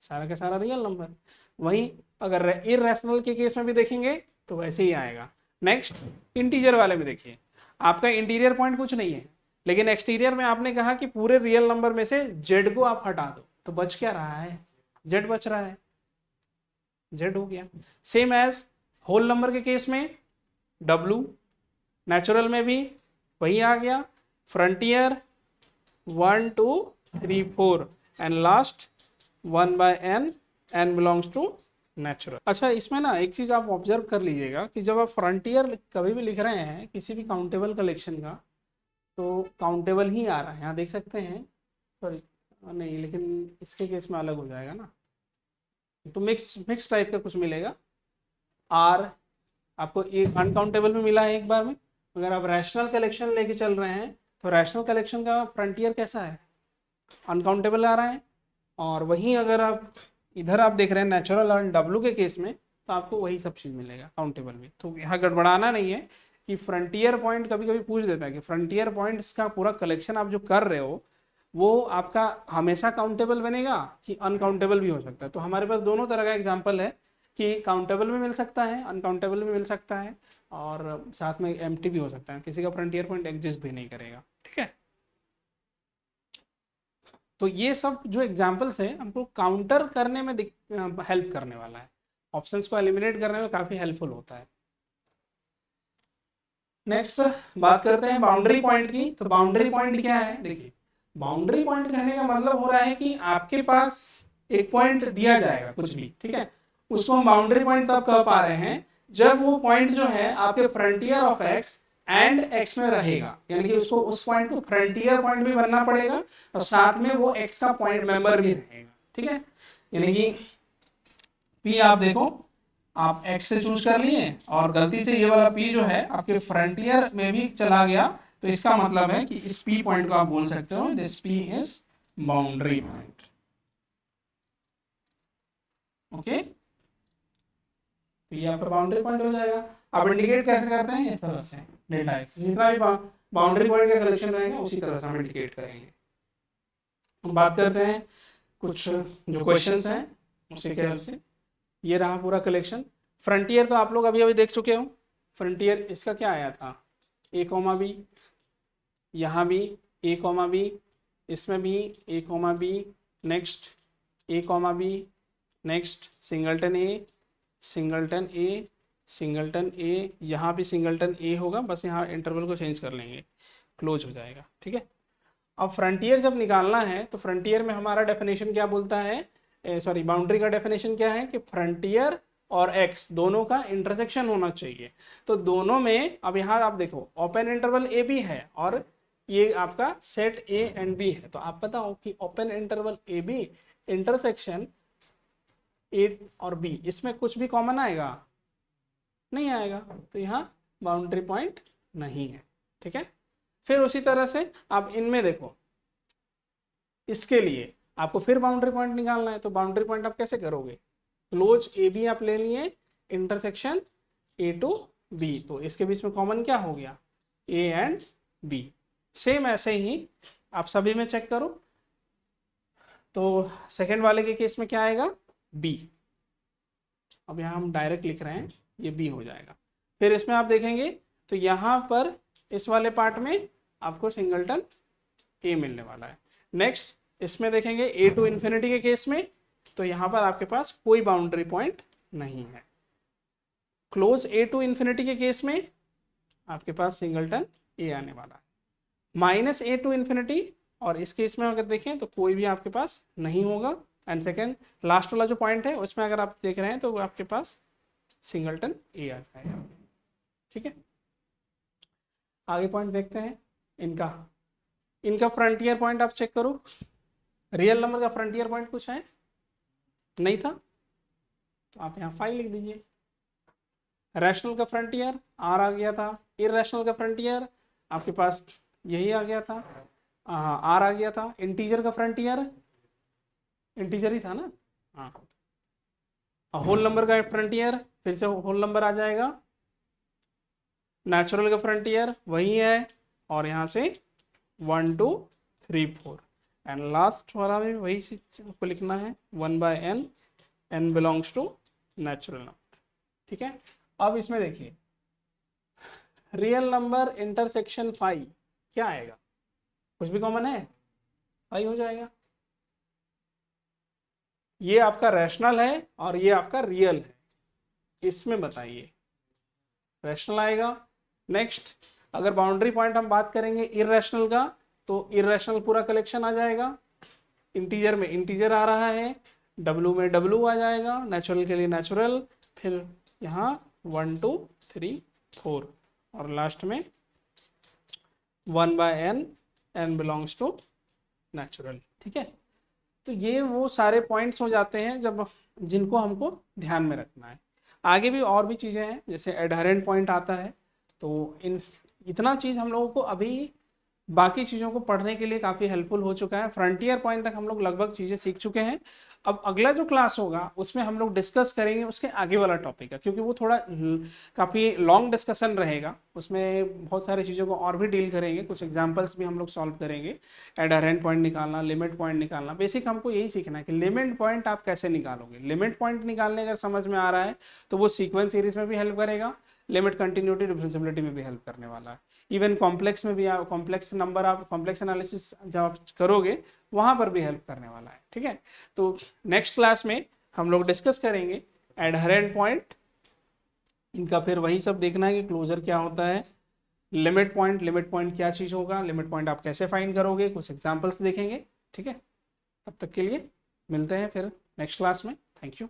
सारा का सारा रियल नंबर। वहीं अगर इररेशनल के केस में भी देखेंगे तो वैसे ही आएगा। नेक्स्ट इंटीजर वाले में देखिए, आपका इंटीरियर पॉइंट कुछ नहीं है, लेकिन एक्सटीरियर में आपने कहा कि पूरे रियल नंबर में से जेड को आप हटा दो, तो बच क्या रहा है? जेड बच रहा है, जेड हो गया। सेम एज होल नंबर के केस में डब्लू, नेचुरल में भी वही आ गया, frontier 1 2 3 4 and last 1/n, n belongs to natural. अच्छा, इसमें ना एक चीज आप ऑब्जर्व कर लीजिएगा कि जब आप फ्रंटियर कभी भी लिख रहे हैं किसी भी काउंटेबल कलेक्शन का, तो काउंटेबल ही आ रहा है, यहाँ देख सकते हैं, सॉरी नहीं, लेकिन इसके केस में अलग हो जाएगा ना, तो मिक्स टाइप का कुछ मिलेगा। आर आपको एक अनकाउंटेबल में मिला है एक बार में। अगर आप रैशनल कलेक्शन लेके चल रहे हैं तो रैशनल कलेक्शन का फ्रंटियर कैसा है? अनकाउंटेबल आ रहा है। और वहीं अगर आप इधर आप देख रहे हैं नेचुरल और डब्लू के केस में, तो आपको वही सब चीज़ मिलेगा काउंटेबल में। तो यहाँ गड़बड़ाना नहीं है कि फ्रंटियर पॉइंट कभी कभी पूछ देता है कि फ्रंटियर पॉइंट्स का पूरा कलेक्शन आप जो कर रहे हो वो आपका हमेशा काउंटेबल बनेगा कि अनकाउंटेबल भी हो सकता है। तो हमारे पास दोनों तरह का एग्जाम्पल है कि काउंटेबल भी मिल सकता है, अनकाउंटेबल भी मिल सकता है, और साथ में एम्प्टी भी हो सकता है, किसी का फ्रंटियर पॉइंट एग्जिस्ट भी नहीं करेगा। ठीक है, तो ये सब जो एग्जाम्पल्स है हमको काउंटर करने में हेल्प करने वाला है, ऑप्शंस को एलिमिनेट करने में काफ़ी हेल्पफुल होता है। नेक्स्ट बात करते हैं बाउंड्री पॉइंट की। तो बाउंड्री पॉइंट क्या है? देखिए, बाउंड्री पॉइंट कहने का मतलब हो रहा है कि आपके पास एक पॉइंट दिया जाएगा कुछ भी, ठीक है, उसको हम बाउंड्री पॉइंट तब कह पा रहे हैं जब वो पॉइंट जो है आपके frontier of x and x में रहेगा, यानी कि उसको उस पॉइंट को फ्रंटियर पॉइंट भी बनना पड़ेगा और साथ में वो एक्स का पॉइंट मेंबर भी रहेगा। ठीक है, यानी कि पी आप देखो, आप एक्स से चूज कर लिए और गलती से ये वाला पी जो है आपके फ्रंटियर में भी चला गया, तो इसका मतलब है कि इस पी पॉइंट को आप बोल सकते हो this P is boundary point. Okay, तो ये आपका बाउंड्री पॉइंट हो जाएगा। आप इंडिकेट कैसे करते हैं? इस तरह से डेल्टा एक्स, जितना भी बाउंड्री पॉइंट का कलेक्शन रहेगा उसी तरह से हम इंडिकेट करेंगे। हम बात करते हैं कुछ जो क्वेश्चंस हैं उसके हेल्प से। ये रहा पूरा कलेक्शन। फ्रंटियर तो आप लोग अभी अभी देख चुके हो। फ्रंटियर इसका क्या आया था? ए कॉमा बी, यहाँ भी ए कॉमा बी, इसमें भी ए कॉमा बी, नेक्स्ट ए कॉमा बी, नेक्स्ट सिंगलटन ए, सिंगलटन ए, सिंगलटन ए, यहाँ भी सिंगलटन ए होगा, बस यहाँ इंटरवल को चेंज कर लेंगे, क्लोज हो जाएगा। ठीक है, अब फ्रंटियर जब निकालना है तो फ्रंटियर में हमारा डेफिनेशन क्या बोलता है, सॉरी बाउंड्री का डेफिनेशन क्या है कि फ्रंटियर और एक्स दोनों का इंटरसेक्शन होना चाहिए। तो दोनों में अब यहाँ आप देखो ओपन इंटरवल ए बी है और ये आपका सेट ए एंड बी है, तो आप बताओ कि open interval A b intersection a और बी, इसमें कुछ भी कॉमन आएगा? नहीं आएगा, तो यहाँ बाउंड्री पॉइंट नहीं है। ठीक है, फिर उसी तरह से आप इनमें देखो, इसके लिए आपको फिर बाउंड्री पॉइंट निकालना है, तो बाउंड्री पॉइंट आप कैसे करोगे? क्लोज ए बी आप ले लिए, इंटरसेक्शन ए टू बी, तो इसके बीच में कॉमन क्या हो गया? A and B. सेम ऐसे ही आप सभी में चेक करो, तो सेकेंड वाले के केस में क्या आएगा? बी। अब यहाँ हम डायरेक्ट लिख रहे हैं, ये बी हो जाएगा। फिर इसमें आप देखेंगे तो यहाँ पर इस वाले पार्ट में आपको सिंगलटन ए मिलने वाला है। नेक्स्ट इसमें देखेंगे ए टू इन्फिनिटी के केस में, तो यहाँ पर आपके पास कोई बाउंड्री पॉइंट नहीं है। क्लोज ए टू इन्फिनिटी के केस में आपके पास सिंगलटन ए आने वाला है। माइनस ए टू इन्फिनिटी और इस केस में अगर देखें तो कोई भी आपके पास नहीं होगा। एंड सेकेंड लास्ट वाला जो पॉइंट है उसमें अगर आप देख रहे हैं तो वो आपके पास सिंगलटन ए आ जाएगा। ठीक है, आगे पॉइंट देखते हैं। इनका फ्रंटियर पॉइंट आप चेक करो। रियल नंबर का फ्रंटियर पॉइंट कुछ है नहीं था, तो आप यहाँ 5 लिख दीजिए। रैशनल का फ्रंटियर आर आ गया था, इरेशनल का फ्रंटियर आपके पास यही आ गया था, आर आ गया था। इंटीजर का फ्रंटियर इंटीजर ही था ना, हाँ। होल नंबर का फ्रंटियर फिर से होल नंबर आ जाएगा। नेचुरल का फ्रंटियर वही है, और यहाँ से 1 2 3 4, एंड लास्ट वाला भी वही चीज को लिखना है, 1/n, n belongs to natural number. ठीक है, अब इसमें देखिए रियल नंबर इंटरसेक्शन 5 क्या आएगा, कुछ भी कॉमन है 5 हो जाएगा। ये आपका रैशनल है और ये आपका रियल है, इसमें बताइए रैशनल आएगा। नेक्स्ट, अगर बाउंड्री पॉइंट हम बात करेंगे इरेशनल का, तो इरेशनल पूरा कलेक्शन आ जाएगा। इंटीजर में इंटीजर आ रहा है, डब्लू में डब्लू आ जाएगा, नेचुरल के लिए नेचुरल, फिर यहाँ 1 2 3 4, और लास्ट में 1/n, n belongs to natural. ठीक है, तो ये वो सारे पॉइंट्स हो जाते हैं जब जिनको हमको ध्यान में रखना है। आगे भी और भी चीज़ें हैं, जैसे एडहरेंट पॉइंट आता है, तो इतना चीज़ हम लोगों को अभी बाकी चीज़ों को पढ़ने के लिए काफ़ी हेल्पफुल हो चुका है। फ्रंटियर पॉइंट तक हम लोग लगभग चीज़ें सीख चुके हैं। अब अगला जो क्लास होगा उसमें हम लोग डिस्कस करेंगे उसके आगे वाला टॉपिक है, क्योंकि वो थोड़ा काफ़ी लॉन्ग डिस्कशन रहेगा, उसमें बहुत सारी चीज़ों को और भी डील करेंगे, कुछ एग्जांपल्स भी हम लोग सॉल्व करेंगे। एडहरेंट पॉइंट निकालना, लिमिट पॉइंट निकालना, बेसिक हमको यही सीखना है कि लिमिट पॉइंट आप कैसे निकालोगे। लिमिट पॉइंट निकालने अगर समझ में आ रहा है तो वो सीक्वेंस सीरीज में भी हेल्प करेगा, लिमिट कंटिन्यूटी डिफरेंशिएबिलिटी में भी हेल्प करने वाला है, इवन कॉम्प्लेक्स में भी, आप कॉम्प्लेक्स नंबर, आप कॉम्प्लेक्स एनालिसिस जब आप करोगे वहां पर भी हेल्प करने वाला है। ठीक है, तो नेक्स्ट क्लास में हम लोग डिस्कस करेंगे एडहरेंट पॉइंट, इनका फिर वही सब देखना है कि क्लोजर क्या होता है, लिमिट पॉइंट क्या चीज़ होगा, लिमिट पॉइंट आप कैसे फाइंड करोगे, कुछ एग्जाम्पल्स देखेंगे। ठीक है, तब तक के लिए मिलते हैं फिर नेक्स्ट क्लास में। Thank you.